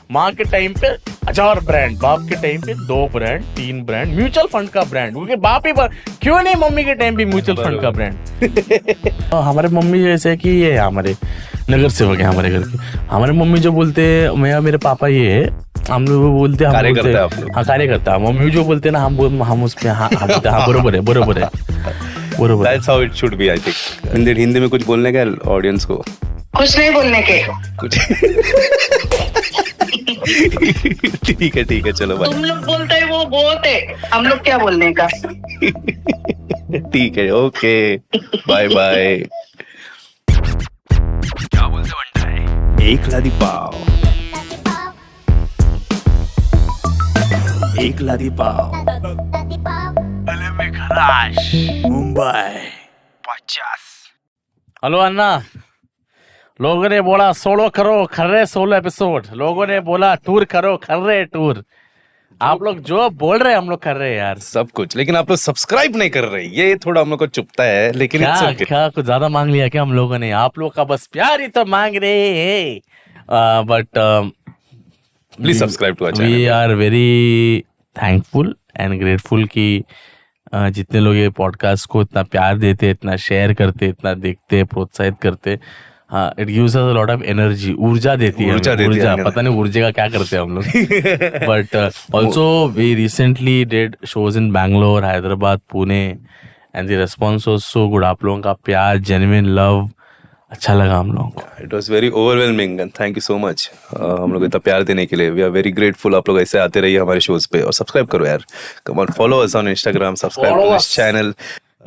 माँ के टाइम पे 1000 ब्रांड, बाप के टाइम पे 2 ब्रांड 3 ब्रांड, म्यूचुअल फंड का ब्रांड, क्योंकि बाप ही क्यों नहीं मम्मी के टाइम पे म्यूचुअल फंड का ब्रांड। हमारे मम्मी जैसे कि ये हमारे नगर सेवक है हमारे घर के, हमारे मम्मी जो बोलते हैं मैं मेरे पापा ये है, हम लोग बोलते हैं हाँ कार्यकर्ता, मम्मी जो बोलते हैं ना हम उस पे हाँ बरोबर है बरोबर है बरोबर। That's how it should be, I think. Hindi में कुछ बोलने का ऑडियंस को? कुछ नहीं बोलने के। कुछ ठीक है चलो बाय। तुम लोग बोलते है वो बहुत है, हम लोग क्या बोलने का। ठीक है ओके बाय बाय। क्या बोलते बनता है? एक लादी पाव, एक लादी पाव, में खराश, मुंबई 50। हेलो अन्ना, लोगों ने बोला 16 करो खर्रे 16 एपिसोड, लोगों ने बोला टूर करो खर्रे टूर, आप लोग जो बोल रहे हैं हम लोग कर रहे हैं यार सब कुछ, लेकिन आप लोग सब्सक्राइब नहीं कर रहे, ये थोड़ा हम लोग को चुभता है, लेकिन क्या कुछ ज्यादा मांग लिया क्या हम लोगों ने? आप लोग का बस प्यार ही तो मांग रहे हैं, but please subscribe to our channel. We are very thankful and grateful कि जितने लोग ये पॉडकास्ट को इतना प्यार देते, इतना शेयर करते, इतना देखते, प्रोत्साहित करते, हाँ it gives us a lot of energy, ऊर्जा देती है, ऊर्जा पता नहीं ऊर्जा का क्या करते हैं हम लोग। But also we recently did shows in Bangalore, Hyderabad, Pune and the response was so good. आप लोगों का प्यार, जेन्युइन लव अच्छा लगा हम लोगों को। It was very overwhelming and thank you so much हम लोग इतना प्यार देने के लिए। We are very grateful. आप लोग ऐसे आते रहिए हमारे शोज पे और सब्सक्राइब करो यार, come on follow us on Instagram, subscribe to this channel.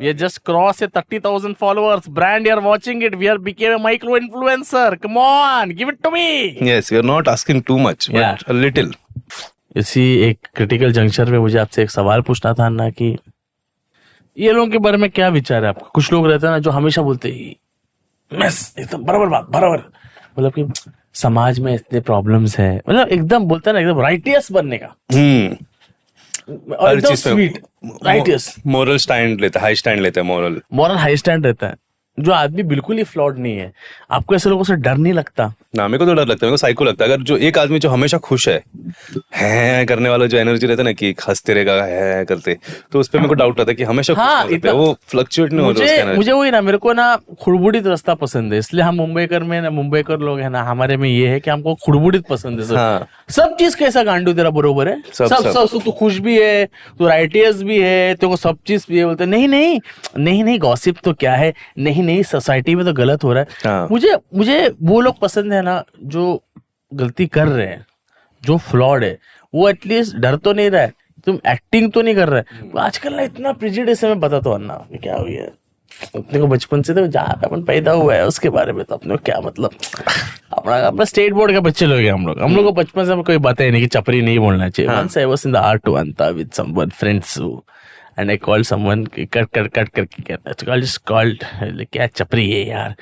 We just crossed 30,000 followers. Brand, you're watching it. We are became a micro influencer. Come on, give it to me. Yes, we are not asking too much, but a little. इसी एक critical junction पे मुझे आपसे एक सवाल पूछना था ना कि ये लोगों के बारे में क्या विचार है आपका? कुछ लोग रहते हैं ना जो हमेशा बोलते हैं एकदम बराबर बात, बराबर, मतलब कि समाज में इतने प्रॉब्लम्स है, मतलब एकदम बोलते हैं ना एकदम राइटियस बनने का, हर चीज स्वीट राइटियस, मोरल स्टैंड लेता है, हाई स्टैंड लेता है, मोरल हाई स्टैंड रहता है, जो आदमी बिल्कुल ही फ्लॉड नहीं है। आपको ऐसे लोगों से डर नहीं लगता? ना, मेरे को तो डर लगता है, मेरे को साइको लगता है। अगर जो एक आदमी जो हमेशा खुश है करने वाला जो एनर्जी रहता है ना कि हंसते रहेगा है करते, तो उस पर मेरे को डाउट रहता है कि हमेशा हाँ, खुश है, वो फ्लक्चुएट नहीं हो रहा। मुझे वही ना, मेरे को ना खुड़बुड़ित रास्ता पसंद है, इसलिए हम मुंबईकर लोग है ना, हमारे में ये है कि हमको खुड़बुड़ित पसंद है। हाँ। सब चीज कैसा गांडू तेरा बरोबर है, सब तू खुश भी है, तू राइटियस भी है, तेरे को सब चीज भी है, बोलते नहीं गॉसिप तो क्या है, नहीं सोसाइटी में तो गलत हो रहा है। हाँ। मुझे वो लोग पसंद है ना जो गलती कर रहे हैं, जो फ्लॉड है, वो एटलीस्ट डर तो नहीं रहा है, तुम एक्टिंग तो नहीं कर रहे है। आजकल ना इतना प्रेजुडिस है, मैं बताता हूँ अन्ना क्या हुई है अपने को बचपन से, तो जहाँ पे अपन पैदा हुआ है उसके बारे में तो अपने को क्या मतलब, अपना स्टेट बोर्ड के बच्चे लोग हैं हम लोग को बचपन से कोई बात ही नहीं कि चपरी नहीं बोलना चाहिए। Once I was in the R2 with someone friends and I called someone cut करके कहता है, तो just called क्या चपरी है यार,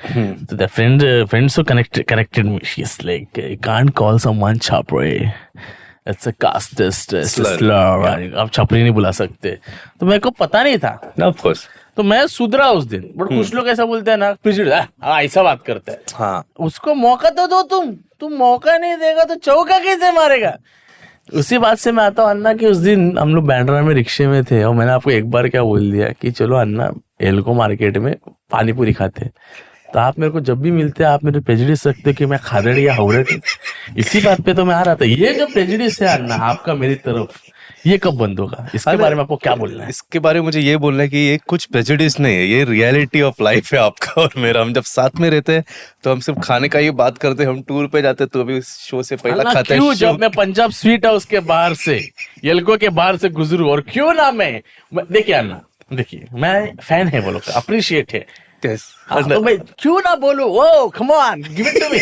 तो the friends who corrected me, she's like you can't call someone chapri, it's a casteist slur, आप छपरी नहीं बुला सकते। तो मेरे को पता नहीं था, ऑफ कोर्स, तो मैं सुधरा उस दिन। बट कुछ लोग ऐसा बोलते हैं ना, ऐसा बात करते हैं। हाँ, उसको मौका तो दो, तुम मौका नहीं देगा तो चौका कैसे मारेगा? उसी बात से मैं आता हूँ अन्ना कि उस दिन हम लोग बैंड्रा में रिक्शे में थे और मैंने आपको एक बार क्या बोल दिया कि चलो अन्ना एल्को मार्केट में पानी पूरी खाते, तो आप मेरे को जब भी मिलते हैं आप मेरे प्रेजुडिस रखते कि मैं खादड़ या हौड़े थे। इसी बात पे तो मैं आ रहा था, ये जो प्रेजुडिस है अन्ना आपका मेरी तरफ, ये कब बंद होगा? इसके बारे में आपको क्या बोलना है? इसके बारे में मुझे ये बोलना है कि ये कुछ प्रेजुडिस नहीं है, ये रियलिटी ऑफ लाइफ है आपका और मेरा। हम जब साथ में रहते हैं तो हम सिर्फ खाने का ही बात करते हैं, हम टूर पे जाते हैं तो अभी शो से पहला खाते हैं। जब मैं पंजाब स्वीट हाउस के बाहर से, येल्को के बाहर से गुजरू, और क्यों ना मैं देखिए अन्ना, देखिए मैं फैन है वो लोग का, अप्रिशिएट है, तो मैं क्यों ना बोलूं, oh come on give it to me,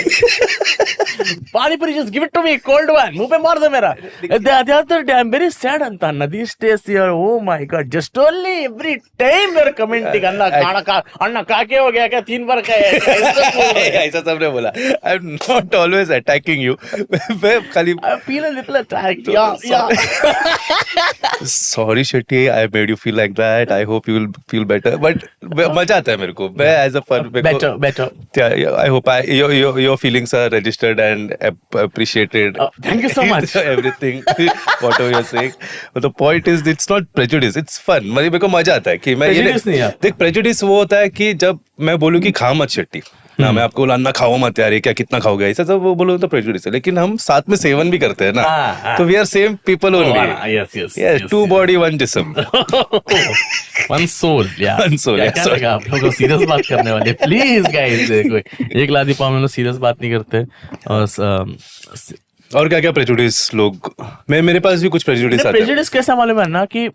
pani puri just give it to me, cold one, मुंह पे मार दो मेरा। आई एम वेरी सैड अंता this days here, oh my god, just only every time you are commenting अन्ना खाना का, अन्ना काके हो गया क्या 3 बार खाया ऐसा सबने बोला। I am not always attacking you, मैं खाली I feel a little attacked, या sorry Shetty, I made you feel like that, I hope you will feel better, but मजा आता है मेरे को। मैं as a fun. better. Yeah, I hope your feelings are registered and appreciated. Thank you so much. Everything, whatever you're saying. But the point is, it's not prejudice. It's fun. मेरे को मजा आता है कि मैं Prejudice नहीं है। देख prejudice वो होता है कि जब मैं बोलूँ कि खा मत शट्टी ना, मैं आपको बोला ना खाओ मत यार, ये क्या कितना खाओगे, ऐसा सब वो बोलो तो प्रेजुडिस है। लेकिन हम साथ में सेवन भी करते हैं ना, तो we are same people only. yes, two body one जिस्म, one soul. One soul, yeah, क्या sorry. लगा आप लोगों को सीरियस बात करने वाले? प्लीज गाइस, कोई एक लादी पाम लोग सीरियस बात नहीं करते। और क्या क्या प्रेजुडिस लोग, मेरे पास भी कुछ प्रेजुडिस आते हैं। प्रेजुडिस कैसा मालूम है ना कि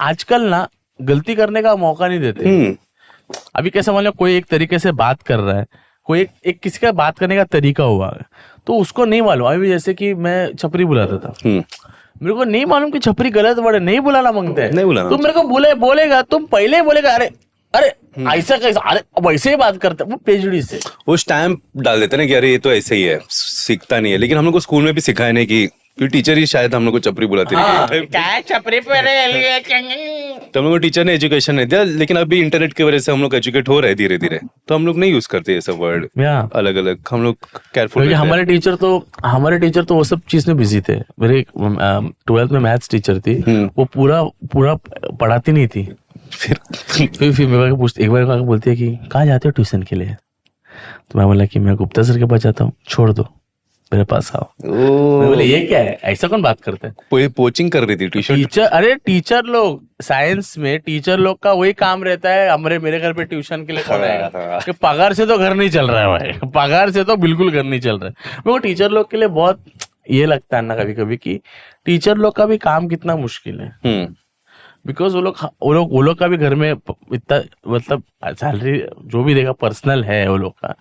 आजकल ना गलती करने का मौका नहीं देते। अभी कैसा मालूम, कोई एक तरीके से बात कर रहा है, कोई एक किसी का बात करने का तरीका हुआ है, तो उसको नहीं मालूम। अभी जैसे कि मैं छपरी बुलाता था, मेरे को नहीं मालूम कि छपरी गलत वर्ड है, नहीं बुलाना मांगते हैं, नहीं बुलाना। तुम मेरे को बोलेगा, तुम पहले ही बोलेगा अरे ऐसा कैसा, अरे वैसे ही बात करते, वो प्रेजुडिस है। वो स्टैम्प डाल देते ना कि अरे ये तो ऐसे ही है, सीखता नहीं है। लेकिन हम लोग को स्कूल में भी सिखाया नहीं कि टीचर ही शायद हम लोग को चपरी बुलाती रही। क्या छपरी पे तो हम लोग को टीचर ने एजुकेशन नहीं दिया, लेकिन अभी इंटरनेट की वजह से हम लोग एजुकेट हो रहे हैं धीरे धीरे, तो हम लोग नहीं यूज करते ये सब वर्ड अलग अलग। हम लोग केयरफुल। हमारे टीचर तो वो सब चीज में बिजी थे। मेरे 12th में मैथ्स टीचर थी, वो पूरा पढ़ाती नहीं थी। फिर मेरे को एक बार बोलती है कि कहाँ जाते हो ट्यूशन के लिए, तो मैं बोला कि मैं गुप्ता सर के पास जाता हूँ, छोड़ दो मेरे पास आओ। मैं बोले ये क्या है, ऐसा कौन बात करता है? कोचिंग कर रही थी ट्यूशन। अरे टीचर लोग साइंस में, टीचर लोग का वही काम रहता है, मेरे घर पे ट्यूशन के लिए कौन आएगा? कि पगार से तो घर नहीं चल रहा है भाई, पगार से तो बिल्कुल घर नहीं चल रहा है। मेरे को टीचर लोग के लिए बहुत ये लगता है ना कभी कभी कि टीचर लोग का भी काम कितना मुश्किल है। बिकॉज वो लोग का भी घर में इतना मतलब सैलरी जो भी देगा पर्सनल है, वो लोग का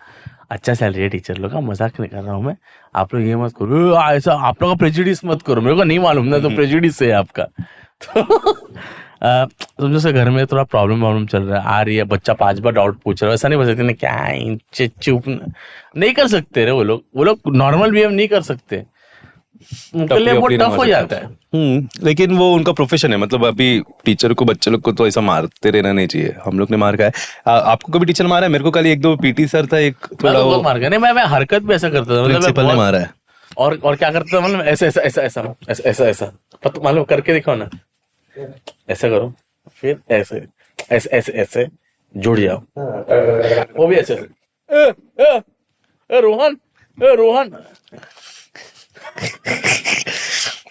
अच्छा सैलरी है। टीचर लोग का मजाक नहीं कर रहा हूँ मैं, आप लोग ये मत करो ऐसा, आप लोग का प्रेजुडिस मत करो, मेरे को नहीं मालूम ना, तो प्रेजुडिस है आपका। तो जैसे घर में थोड़ा प्रॉब्लम चल रहा है, आ रही है, बच्चा 5 बार डाउट पूछ रहा है, ऐसा नहीं बोल सकते ना, क्या चुप नहीं कर सकते रे वो लोग नॉर्मल बिहेव नहीं कर सकते, उनके लिए बहुत टफ हो जाता है। लेकिन वो उनका प्रोफेशन है। मतलब अभी टीचर को, बच्चे लोग को तो ऐसा मारते रहना नहीं चाहिए। हम लोग ने मार खाया। आपको कभी टीचर मारा है? मेरे को कल 1-2 पीटी सर था, एक थोड़ा वो मार गया। नहीं, मैं हरकत भी ऐसा करता था, प्रिंसिपल ने मारा है। और क्या करता था, मतलब ऐसा मालूम करके दिखाओ ना, ऐसा करो, फिर ऐसे जुड़ जाओ, वो भी ऐसे रोहन।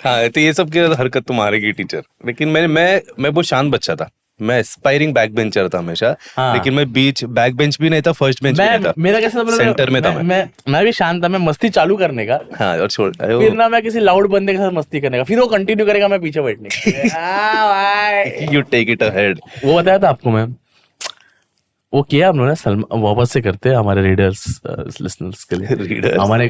हाँ, तो ये सब की हरकत तो मारेगी टीचर। लेकिन मैं बहुत शांत बच्चा था, मैं एस्पायरिंग बैक बेंचर था हमेशा। लेकिन मैं बैक बेंच भी नहीं था, फर्स्ट बेंच भी नहीं था, मेरा कैसा सेंटर में था। मैं भी शांत था, मैं मस्ती चालू करने का, हाँ, और छोड़ फिर ना मैं किसी लाउड बंदे के साथ मस्ती करने का, फिर वो कंटिन्यू करेगा, मैं पीछे बैठने। You take it ahead. वो बताया था आपको मैं, वो किया हम लोग ने, वापस से करते हैं हमारे रीडर्स लिसनर्स के लिए। हमारे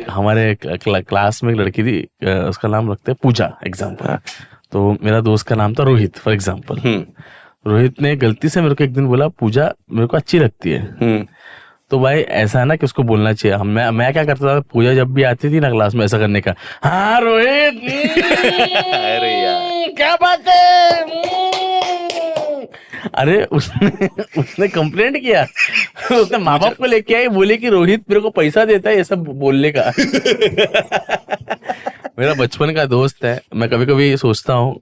क्लास में एक लड़की थी, उसका नाम रखते हैं पूजा एग्जाम्पल। तो मेरा दोस्त का नाम था रोहित फॉर एग्जाम्पल। रोहित ने गलती से मेरे को एक दिन बोला, पूजा मेरे को अच्छी लगती है। तो भाई ऐसा है ना कि उसको बोलना चाहिए। मैं क्या करता था, पूजा जब भी आती थी ना क्लास में, ऐसा करने का, हाँ रोहित अरे यार क्या बात है। अरे उसने कंप्लेंट किया, उसने माँ बाप को लेके आई, बोले कि रोहित मेरे को पैसा देता है ये सब बोलने का। मेरा बचपन का दोस्त है, मैं कभी कभी सोचता हूँ,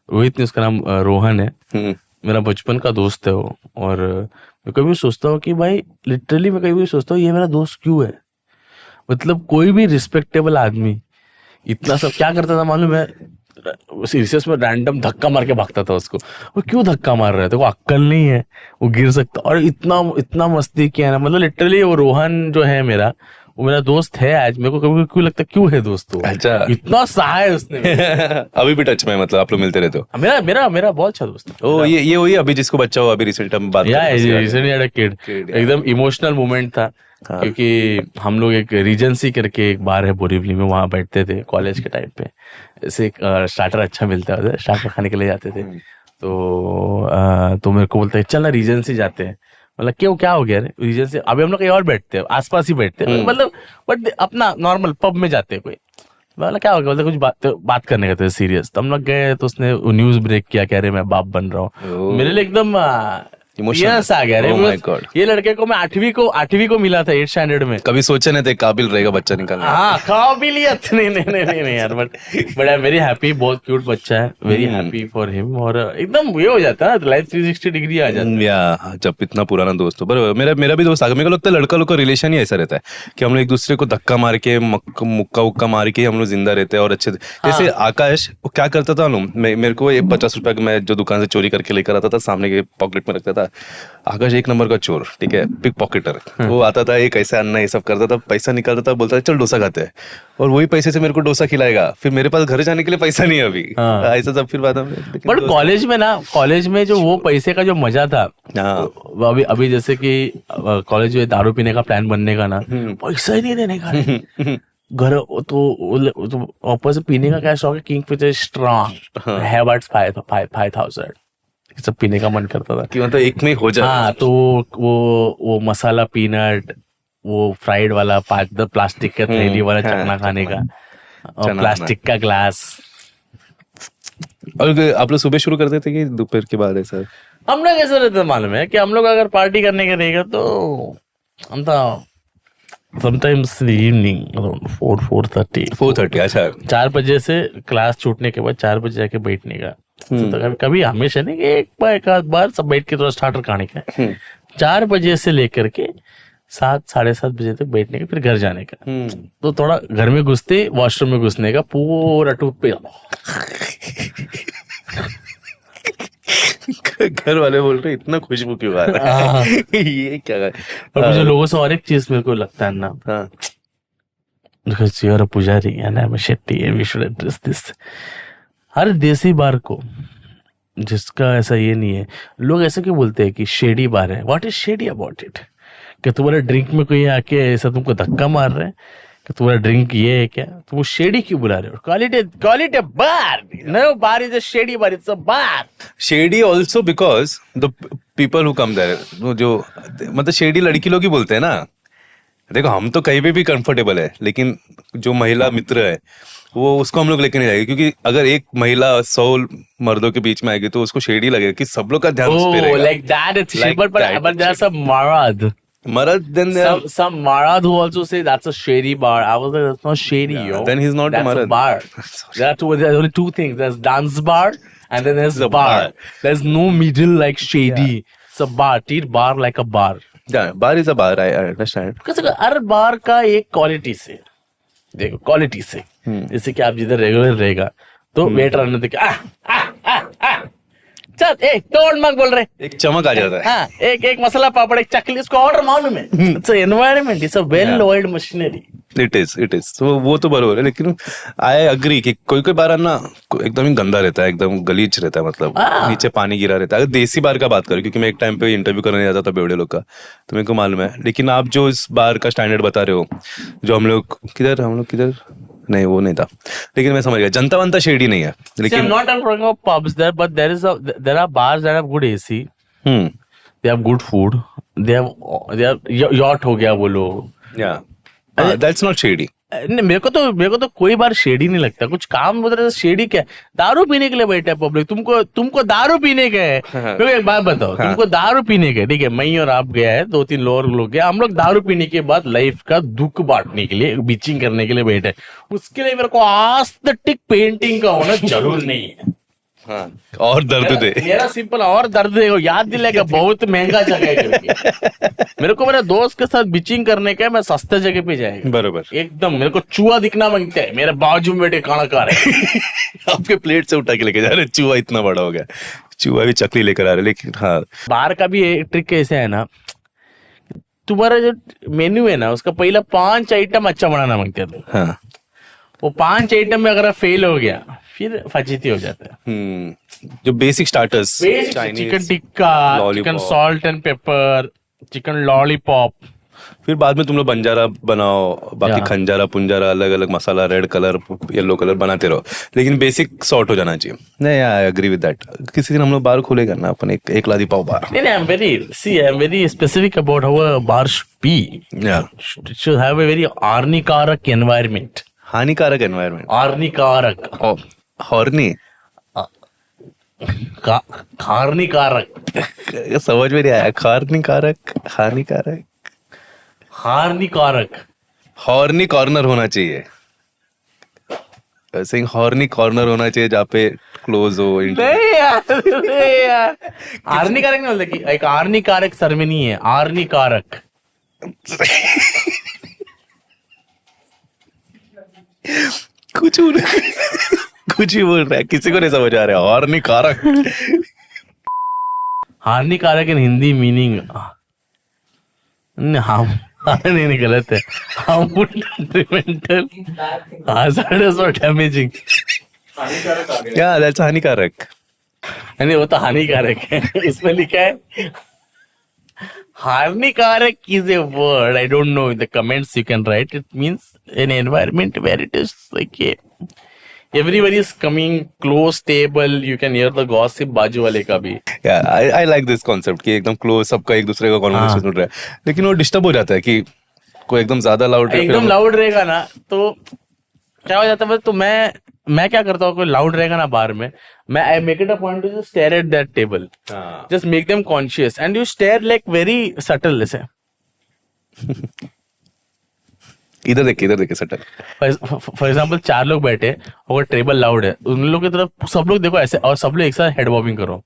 रोहित नहीं, उसका नाम रोहन है, मेरा बचपन का दोस्त है वो। और मैं कभी सोचता हूँ कि भाई लिटरली मैं कभी सोचता हूँ ये मेरा दोस्त क्यों है। मतलब कोई भी रिस्पेक्टेबल आदमी इतना सब क्या करता था मालूम है, सीरियस में रैंडम धक्का मार के भागता था उसको। वो क्यों धक्का मार रहा है, तो वो अक्कल नहीं है, वो गिर सकता। और इतना मस्ती किया ना, मतलब लिटरली वो रोहन जो है मेरा, वो मेरा दोस्त है आज। मेरे को कभी क्यों लगता क्यों है दोस्त वो, अच्छा इतना सहा है उसने। अभी भी टच में, मतलब आप लोग मिलते रहते हो? मेरा बहुत अच्छा दोस्त है। ओ ये वही अभी जिसको बच्चा हुआ, अभी रिसेंट हम बात किड, एकदम इमोशनल मोमेंट था। क्योंकि हम लोग एक रीजेंसी करके एक बार है बोरीवली में, वहां बैठते थे कॉलेज के टाइम पे। ऐसे एक स्टार्टर अच्छा मिलता है, स्टार्टर खाने के लिए जाते थे। तो मेरे को बोलता है चल ना रीजेंसी जाते हैं। मतलब क्यों, क्या हो गया रीजेंसी? अभी हम लोग कहीं और बैठते हैं, आसपास ही बैठते हैं, मतलब बट अपना नॉर्मल पब में जाते हैं कोई। मतलब क्या हो गया, बोलते कुछ बात करने का था सीरियस। तो हम लोग गए, तो उसने न्यूज ब्रेक किया, कह रहे मैं बाप बन रहा हूँ। मेरे लिए एकदम Emotional? यस आ गया रे Oh my because God. ये लड़के को मैं 8वीं को मिला था 8th स्टैंडर्ड में। कभी सोचे नहीं थे काबिल रहेगा बच्चा निकालने हाँ काबिलियत नहीं यार but I am very happy, बहुत क्यूट बच्चा है, वेरी हैप्पी फॉर हिम। और एकदम ये हो जाता है लाइफ 360 डिग्री आ जाता है। या जब इतना पुराना दोस्त हो, पर मेरा भी दोस्त आ गया। मेरे को लगता है लड़का लोग का रिलेशन ही ऐसा रहता है कि हम लोग एक दूसरे को धक्का मार के मुक्का उक्का मार के हम लोग जिंदा रहते हैं और अच्छे जैसे आकाश वो क्या करता था मेरे को ये 50 रुपया मैं जो दुकान से चोरी करके लेकर आता था सामने के पॉकेट में रखता था। आकाश एक नंबर का चोर, ठीक है, पिक पॉकेटर। वो आता था एक ऐसा अन्ना ये सब करता था, पैसा निकालता था, बोलता था चल डोसा खाते हैं, और वही पैसे से मेरे को डोसा खिलाएगा। फिर मेरे पास घर जाने के लिए पैसा नहीं है अभी, ऐसा सब फिर बाद में। बट कॉलेज में जो वो पैसे का जो मजा था, अभी जैसे कि कॉलेज में दारू पीने का प्लान बनने का ना, पैसा ही नहीं देने का घर तो वापस पीने का क्या शौक है, किंग फिशर स्ट्रॉन्ग है बट 5,000 सब पीने का मन करता था कि मतलब एक में हो जाए। हाँ तो वो मसाला पीनट, वो फ्राइड वाला प्लास्टिक का थैली वाला चकना खाने का, और प्लास्टिक का ग्लास। और आप लोग सुबह शुरू करते थे कि दोपहर के बाद ऐसा? हम लोग ऐसा रहता मालूम है कि हम लोग अगर पार्टी करने का रहेगा तो हम समटाइम्स इवनिंग अराउंड 4:30। अच्छा 4 बजे से क्लास छूटने के बाद 4 बजे जाके बैठने का। तो कभी हमेशा नहीं कि एक आध बार सब बैठ के थोड़ा स्टार्टर खाने का। 4 बजे से लेकर के 7-7:30 बजे तक बैठने का, फिर घर जाने का। तो थोड़ा घर में घुसते वॉशरूम में घुसने का, पूरा घर वाले बोल रहे इतना खुशबू क्यों आ रहा है? ये क्या है? और मुझे लोगों से और एक चीज मेरे को लगता है ना, because you are a पुजारी and I'm a Shetty and we should address this। हर देसी बार को जिसका ऐसा ये नहीं है, लोग ऐसा क्यों बोलते हैं कि शेडी बार है। What is shady about it? कि तुम्हारे ड्रिंक में कोई आके ऐसा तुमको धक्का मार रहे हैं कि तुम्हारा ड्रिंक ये है क्या, तो वो शेडी क्यों बुला रहे हो? call it a bar, no bar is a shady bar, it's a bar। Shady also because the people who come there, जो मतलब शेडी लड़की लोग ही बोलते हैं ना। देखो हम तो कहीं पे भी कंफर्टेबल है, लेकिन जो महिला मित्र है वो उसको हम लोग लेके नहीं जाएंगे, क्योंकि अगर एक महिला 100 मर्दों के बीच में आएगी तो उसको शेडी लगेगा कि सब लोग का ध्यान उस पे रहेगा। Like that it's shady, but there's a marad। Marad, then some marad who also say that's a shady bar. I was like, that's not shady, yo. then he's not a that's marad. a bar. There's only 2 things. There's dance bar and then there's bar. There's no middle like shady. It's a bar. Treat bar like a bar. Yeah, bar is a bar. I understand. Because हर बार का एक quality से, देखो quality से, जैसे कि आप जिधर regular रहेगा तो वेटर आने देखे चल तोड़ मत बोल रहे, एक चमक आ जाता है। हाँ, एक मसाला पापड़, एक चकली, उसको ऑर्डर मालूम है। It's environment, it's a well oiled machinery. It is तो वो तो बरोबर है, लेकिन आई अग्री कि कोई बार ना एकदम ही गंदा रहता है, एकदम गलीच रहता है, मतलब नीचे पानी गिरा रहता है। अगर देसी बार का बात करें, क्योंकि मैं एक टाइम पे इंटरव्यू करने जाता था बेवड़े लोग का, तो मेरे को मालूम है। लेकिन आप जो इस बार का स्टैंडर्ड बता रहे हो, जो हम लोग किधर नहीं वो नहीं था, लेकिन मैं समझ गया जनता वंता शेडी नहीं है। लेकिन not talking about pubs there, but there are bars that have good AC, they have good food, they have yacht हो गया बोलो, दैट्स नॉट शेडी। मेरे को तो कोई बार शेडी नहीं लगता। कुछ काम उधर शेडी क्या है, दारू पीने के लिए बैठा है पब्लिक, तुमको दारू पीने का है। मेरे को एक बात बताओ, तुमको दारू पीने का है, ठीक है, मैं और आप गया है, 2-3 लोग गए, हम लोग दारू पीने के बाद लाइफ का दुख बांटने के लिए, बीचिंग करने के लिए बैठे। उसके लिए मेरे को आस्थेटिक पेंटिंग का होना जरूर नहीं है। हाँ, और दर्द दे मेरा सिंपल और दर्द दे याद दिलाएगा, बहुत महंगा जगह है करके। मेरे को मेरे दोस्त के साथ बिचिंग करने का है, मैं सस्ते जगह पे जाएगा बरोबर एकदम। मेरे को चूहा दिखना मांगता है, मेरे बाजू में बैठे खाना खा रहे आपके प्लेट से उठा के लेके जा रहे, चूहा इतना बड़ा हो गया, चूहा भी चकली लेकर आ रहे। लेकिन हाँ, बाहर का भी एक ट्रिक कैसे है ना, तुम्हारा जो मेन्यू है ना, उसका पहला 5 आइटम अच्छा बनाना मांगते हैं। हाँ, वो 5 आइटम में अगर फेल हो गया फिर फजीती हो जाता है। जो basic starters, chicken tikka, chicken salt and paper, chicken lollipop, फिर बाद में तुम लोग बंजारा बनाओ, बाकी खंजारा पुंजारा, अलग अलग मसाला, रेड कलर येलो कलर बनाते रहो, लेकिन बेसिक सॉर्ट हो जाना चाहिए। नहीं, आई एग्री विद दैट। किसी दिन हम लोग बार खोलेगा ना अपन, एक लादी पाव बार। नहीं, आई am very specific about how a bar should be. Should have a very हानिकारक एनवायरनमेंट। हानिकारक एनवायरनमेंट, हानिकारक, हॉर्नी, हानिकारक समझ में नहीं आया। हानिकारक, हानिकारक, हानिकारक हॉर्नी कॉर्नर होना चाहिए। सिंह हॉर्नी कॉर्नर होना चाहिए जहाँ पे क्लोज हो। नहीं यार हानिकारक नहीं बोलते कि एक हानिकारक सरमिनी है हानिकारक। कुछ कुछ ही बोल रहा है, किसी को नहीं समझ आ रहा है। हानिकारक, हानिकारक इन हिंदी मीनिंग हम नहीं गलत है। हार्मफुल, डिट्रीमेंटल, hazardous और डैमेजिंग। या दैट्स हानिकारक। नहीं वो तो हानिकारक है। उसमें लिखा है हानिकारक is a word I don't know in the comments you can write. It means an environment where it is like everybody is coming close stable, you can hear the gossip बाजू वाले का भी। या आई लाइक दिस कॉन्सेप्ट कि एकदम close, सबका एक दूसरे का कॉन्वर्सेशन सुन रहा है। लेकिन वो डिस्टर्ब हो जाता है कि कोई एकदम ज्यादा लाउड, एकदम लाउड रहेगा ना तो क्या हो जाता है। तो मैं क्या करता हूँ, कोई लाउड रहेगा ना बार में, मैं I make it a point two just stare at that table, just make them conscious and you stare like very subtle ऐसे। इधर देखे सटल। फॉर एग्जाम्पल 4 लोग बैठे और टेबल लाउड है, उन लोगों की तरफ सब लोग देखो ऐसे और सब लोग एक साथ हेड बॉबिंग करो।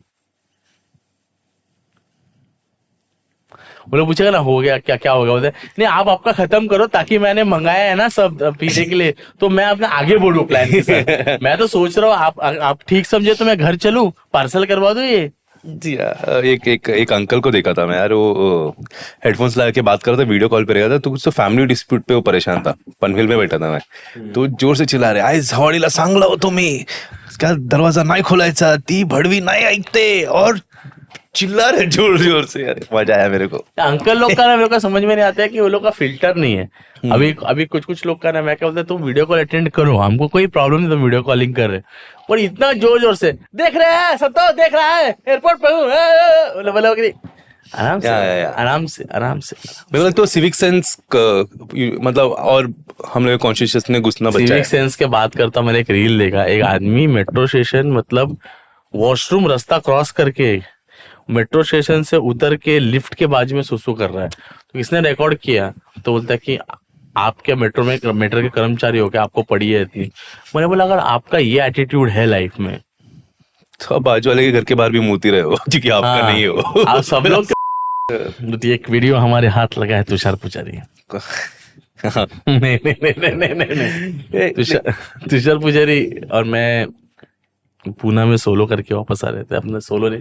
वो लोग पूछेगा ना हो गया क्या क्या हो गया, बोलते नहीं आप आपका खत्म करो ताकि मैंने मंगाया है ना सब पीने के लिए, तो मैं अपना आगे बढ़ू प्लान के साथ। मैं तो सोच रहा हूँ आप ठीक समझे तो मैं घर चलूं, पार्सल करवा दो ये। जी एक अंकल को देखा था मैं यार, वो हेडफोन्स लगा के बात कर रहा था, वीडियो कॉल पे रहा था, तो कुछ तो फैमिली डिस्प्यूट पे वो परेशान था। पनवेल में बैठा था मैं, तो जोर से चिल्ला रहे, आज हवाडीला सांगला हो तुम्ही, क्या दरवाजा नाही खोलायचा, ती भडवी नाही ऐकते, और चिल्ला रहे जोर जोर से। यार मजा आया मेरे को। अंकल लोग का ना मेरे को समझ में नहीं आता है कि वो लोग का फिल्टर नहीं है। अभी कुछ लोग का ना मैं क्या बोलते हैं, तुम वीडियो कॉल अटेंड करो, हमको कोई प्रॉब्लम नहीं, तुम वीडियो कॉलिंग कर रहे, और इतना जोर जोर से देख रहे हैं, सब तो देख रहा है, एयरपोर्ट पे हूँ, बोले आराम से आराम से आराम से। मेरे को लगता है सिविक सेंस मतलब, और हम लोग कॉन्शियसनेस में घुसना बच्चा है। सिविक सेंस के बात करता, मैंने एक रील देखा, एक आदमी मेट्रो स्टेशन मतलब वॉशरूम रास्ता क्रॉस करके मेट्रो स्टेशन से उतर के लिफ्ट के बाजू में सुसु कर रहा है। तो किसने रिकॉर्ड किया, तो बोलता है कि आप क्या मेट्रो के कर्मचारी हो क्या, आपको पड़ी है इतनी। मैंने बोला अगर आपका ये एटीट्यूड है लाइफ में, तो आप बाजू वाले के घर के बाहर भी मूती रहे हो क्योंकि आपका नहीं हो। आप सब लोग। एक वीडियो हमारे हाथ लगा है तुषार पुजारी। नहीं। तुषार पुजारी और मैं पूना में सोलो करके वापस आ रहे थे, अपने सोलो ने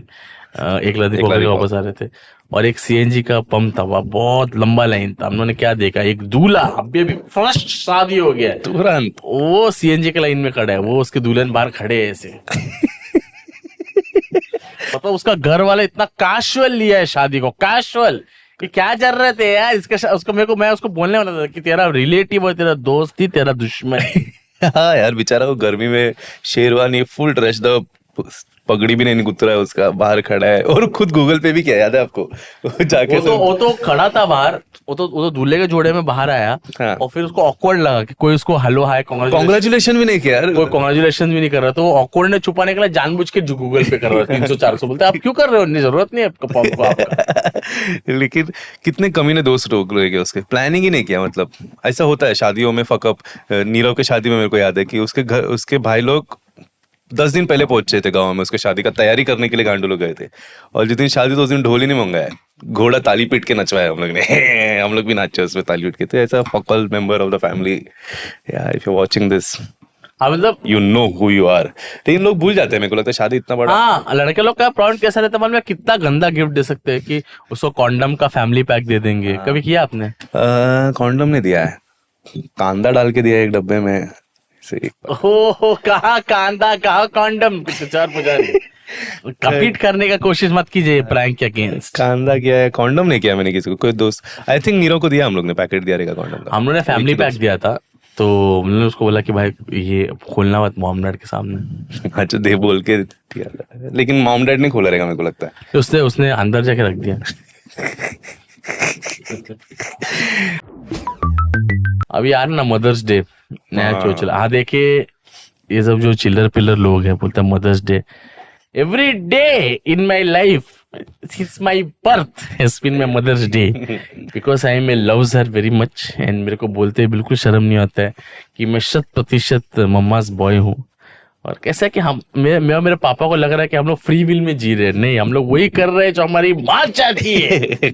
एक लदी पकड़ के वापस आ रहे थे, और एक सीएनजी का पंप था, वह बहुत लंबा लाइन था। हम लोगों ने क्या देखा, एक दूल्हा अभी फर्स्ट शादी हो गया है, तुरंत वो सीएनजी के लाइन में खड़ा है, वो उसके दुल्हन बाहर खड़े हैं ऐसे। मतलब उसका घर वाला इतना कैजुअल लिया है शादी को, कैजुअल कि क्या चल रहे थे यार इसका उसको मेरे को, मैं उसको बोलने वाला था कि तेरा रिलेटिव और तेरा दोस्त ही तेरा दुश्मन। हाँ यार बेचारा वो गर्मी में शेरवानी फुल ड्रेस, पगड़ी भी नहीं गुतरा है उसका, बाहर खड़ा है, और खुद गूगल पे भी किया, याद है आपको? जाके वो तो खड़ा था बाहर, वो तो दूल्हे के जोड़े में बाहर आया। हाँ। और फिर उसको ऑकवर्ड लगा कि कोई उसको हेलो हाय कांग्रेचुलेशन भी नहीं किया यार, कोई कांग्रेचुलेशन भी नहीं कर रहा, तो वो ऑकवर्ड ने छुपाने के लिए जानबूझ के गूगल पे कर रहा है 300-400। बोलते आप क्यों कर रहे हो, इतनी जरूरत नहीं है आपका। लेकिन कितने कमीने दोस्त रोक गए उसके, प्लानिंग ही नहीं किया। मतलब ऐसा होता है शादियों में, फकअप नीरव की शादी में मेरे को याद है कि उसके भाई लोग 10 दिन पहले पहुंचे थे गांव में, उसके शादी का तैयारी करने के लिए गांडू लोग गए थे, और जिस दिन शादी तो उस दिन ढोल ही नहीं मंगाया, घोड़ा ताली पीट के नचवाया हम लोग ने। हम लोग भी नाचे उसमें ताली पीट के। तो ऐसा फकल मेंबर ऑफ द फैमिली, यार if you are watching this, मतलब you know who you are. लेकिन लोग भूल जाते हैं, मेरे को लगता है शादी इतना बड़ा। हाँ, लड़के लोग का प्रॉब्लम कैसा रहता है मालूम है, कितना गंदा गिफ्ट दे सकते हैं कि उसको कॉन्डम का फैमिली पैक दे देंगे। कभी किया आपने? कॉन्डम नहीं दिया है, कांदा डाल के दिया एक डब्बे में। हो कहा कांदा, कहा कॉन्डम। तुषार पुजारी कपीट करने का कोशिश मत कीजिए प्रैंक के अगेंस्ट। कांदा किया है, कॉन्डम नहीं किया मैंने किसी को। कोई दोस्त, आई थिंक नीरव को दिया हम लोग ने, पैकेट दिया रहेगा कॉन्डम का। हम लोग ने फैमिली पैक दिया था, तो हमने उसको बोला कि भाई ये खोलना मत मॉम डैड के सामने। अच्छा दे बोल के दिया, लेकिन मॉम डैड नहीं खोला रहेगा मेरे को लगता है। उसने अंदर जाके रख दिया। अभी यार ना मदर्स डे नया शो चला। हाँ देखिए, ये सब जो चिल्लर पिल्लर लोग हैं बोलते हैं mother's day, every day in my life, since my birth has been my Mother's Day, because I am a loves her very much, and मेरे को बोलते ही बिल्कुल शर्म नहीं आता है कि मैं 100% मम्मा's boy हूँ. और कैसा है कि हम मैं और मेरे पापा को लग रहा है कि हम लोग फ्री विल में जी रहे हैं. नहीं, हम लोग वही कर रहे हैं जो हमारी माँ चाहती है.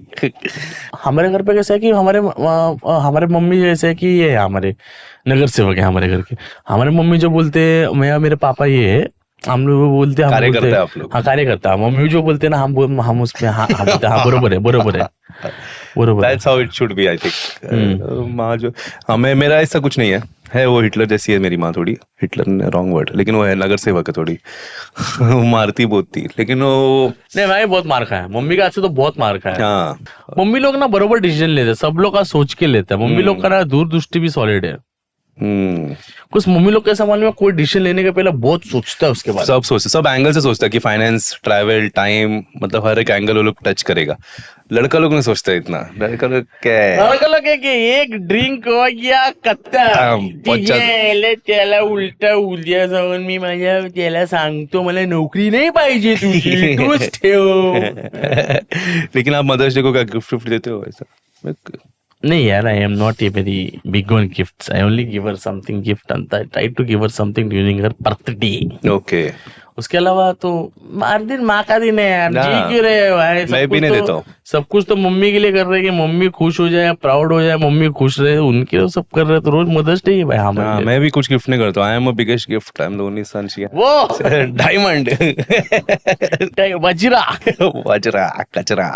हमारे घर पे कैसा है कि हमारे मम्मी जैसे है कि ये है, हमारे नगर सेवक है हमारे घर के. हमारे मम्मी जो बोलते हैं, मैं और मेरे पापा ये है, हम लोग बोलते हैं, हम बोलते हैं, आप लोग. हाँ कार्यकर्ता. मम्मी जो बोलते हैं ना, हम उसमें हाँ बोलते हैं, हाँ बरोबर है, बरोबर है. That's how it should be, I think. माँ जो हमें, मेरा ऐसा कुछ नहीं है वो हिटलर जैसी है मेरी माँ थोड़ी. हिटलर ने रॉन्ग वर्ड, लेकिन वो है नगर सेवक है थोड़ी. वो मारती बहुत थी, लेकिन वो नहीं, मैं बहुत मार खाया मम्मी का. अच्छा तो बहुत मार खाया. हाँ, मम्मी लोग ना बरोबर डिसीजन लेते हैं, सब लोग का सोच के लेते हैं. मम्मी लोग का ना दूरदृष्टि भी सॉलिड है. कुछ मम्मी लोग कैसा मालूम है, कोई डिसीजन लेने के पहले बहुत सोचता है उसके बाद. सब सोचते, सब एंगल से सोचता है कि फाइनेंस, ट्रैवल, टाइम, मतलब हर एक एंगल वो लोग टच करेगा. लड़का लोग नहीं सोचता है इतना. लड़का लोग क्या है, लड़का लोग है कि एक ड्रिंक हो गया त्याला उलटा उद्या जाऊन मी माझ्या त्याला सांगतो मला नोकरी नाही पाहिजे तुझी, तूच ठेव. लेकिन आप मदर्स डे को क्या गिफ्ट देते हो ऐसा? नहीं यार, I am not a very big on gifts. I only give her something gift, I try to give her something during her birthday. Okay. उसके अलावा तो हर दिन माँ का दिन है यार, जी क्यों रहे भाई. मैं भी नहीं देता हूँ. सब कुछ तो मम्मी के लिए कर रहे हैं कि मम्मी खुश हो जाए, प्राउड हो जाए, मम्मी खुश रहे, उनके तो सब कर रहे हैं. तो रोज मदर्स डे है भाई. हाँ, मैं भी कुछ गिफ्ट नहीं करता. I am a biggest gift. I am the only son. वो डायमंड. वज्रा वज्रा कचरा.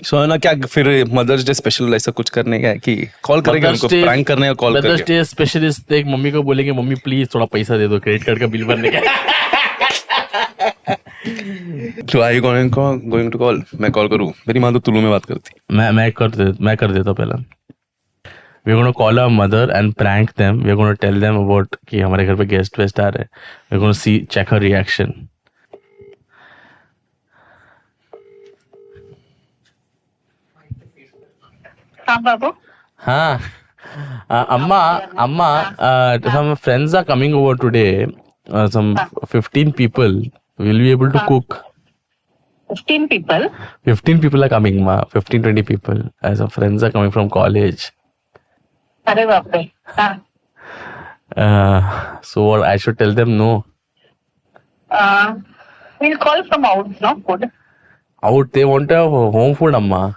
सो ना, क्या फिर मदर्स डे स्पेशल ऐसा कुछ करने का है कि कॉल करेंगे उनको, प्रैंक करने का कॉल करेंगे. मदर्स डे स्पेशलिस्ट एक मम्मी को बोलेंगे, मम्मी प्लीज थोड़ा पैसा दे दो क्रेडिट कार्ड का बिल भरने का. तो आई गोइंग टू कॉल? मैं कॉल करूं? मेरी माँ तो तुलू में बात करती. मैं कर देता हूं पहला. We're going to call our mother and prank them. We're going to tell them about कि हमारे घर पे गेस्ट वेस्ट आ रहे हैं. We're going to check her reaction. हाँ बाबू. हाँ, Amma, some friends are coming over today. Some 15 people. Will be able to cook. 15 people. 15 people are coming, ma. 15-20 people. Some friends are coming from college. अरे बाप रे. हाँ. So what, I should tell them no? We'll call from out, no food. Out, they want a home food, Amma.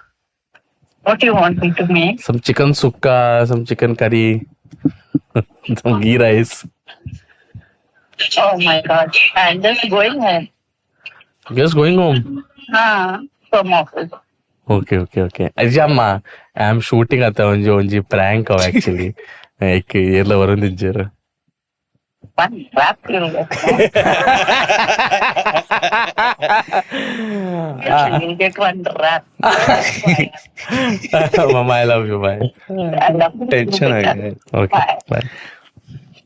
What do you want me to make? Some chicken sukka, some chicken curry, some ghee rice. Oh my God. I'm just going home. Just going home? From office. Okay. Ajja, Amma, I'm shooting at the prank actually. Like, yella varun dinjera. One rap you get one rap. Mama, I love you. Bye. I love you. Tension आ गया. Okay. Bye.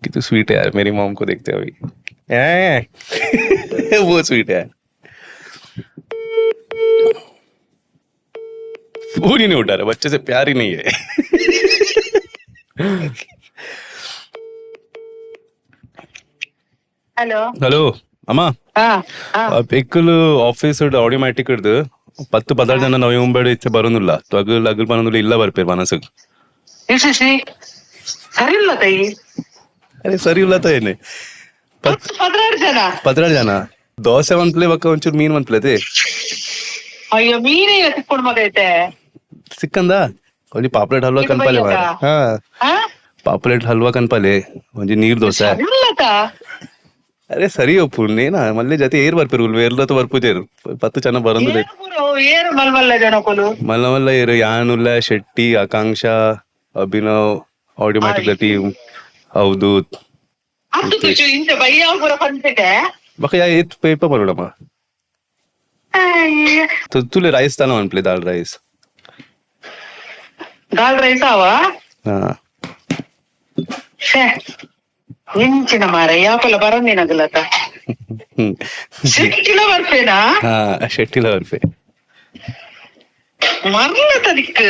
कितनी sweet है यार. मेरी mom को देखते हो अभी. वो स्वीट है. फोन ही नहीं उठा रहा. बच्चे से प्यार ही नहीं है. Hello. ಅಮ್ಮ, ಪೆಕ್ಕಲು ಆಫೀಸ್ ಆಟೋಮ್ಯಾಟಿಕ್ ಹಿಡ್ದು 10-12 ಜನ ನಾವು ಮುಂಬೈ ಇತ್ತೆ ಬರೋದಿಲ್ಲ. ಅಗಲ್ ಬರೋದಿಲ್ಲ, ಇಲ್ಲ ಬರ್ಪೇರ್ ಮನಸ್ಸಿಗೆ. ಸರಿ ಇಲ್ಲ ತಾಯಿ. ಅರೆ ಸರಿ ಇಲ್ಲ ತಾಯಿನೇ. 15 ಜನ ದೋಸೆ ಒಂದ್ ಪ್ಲೇ ಬಕ್ಕ, ಒಂಚೂರು ಮೀನ್ ಒಂದ್ ಪ್ಲೇತೆ. ಅಯ್ಯೋ, ಮೀನೇ ಸಿಕ್ಕೊಂಡು ಮಗೈತೆ. ಸಿಕ್ಕಂದ ಒಂಜಿ ಪಾಪ್ಲೆಟ್ ಹಲ್ವಾ ಕನ್ಪಾಲೆ. ಪಾಪ್ಲೆಟ್ ಹಲ್ವಾ ಕನ್ಪಾಲೆ, ಒಂಜಿ ನೀರ್ ದೋಸೆ. ಅರೆ ಸರಿ ಒಪ್ಪುನೇನಾ ಮಲ್ಲೆ ಜೊತೆ ಏರ್ ಬರ್ಪೇರು ಎಲ್ಲ ಬರ್ಪುಜೇರು 10 ಜನ ಬರಂದು. ಏರು ಮಲ್ಮಲ್ಲ ಜನಕೊಲು ಮಲ್ಲ ಏರು ಯಾನುಲ್ಲ ಶೆಟ್ಟಿ, ಆಕಾಂಕ್ಷ, ಅಭಿನವ್, ಆಟೋಮ್ಯಾಟಿಕ್ ಟೀಮ್. ಹೌದು. ಇಂತ ಬಯ್ಯಾಪುರ ಪಂಚತೆ ಬಕ ಯಾ ಏತ್ ಪೇಪ ಬರೋಡಮ್ಮ. ತುಲೆ ರೈಸ್ ತಾನ ಒನ್ ಪ್ಲೇ ದಾಲ್ ರೈಸ್. ದಾಲ್ ರೈಸ್ ಆವಾ. ಹಾ. ಎಂಚಿನ ಮಾರ ಯಾಪಲ ಬರಂದಿನಗಲತ. ಶೆಟ್ಟಿಲ ಬರ್ಪೇನಾ? ಹಾ, ಶೆಟ್ಟಿಲ ಬರ್ಪೆ. ಮರ್ಲತ ದಿಕ್ಕು.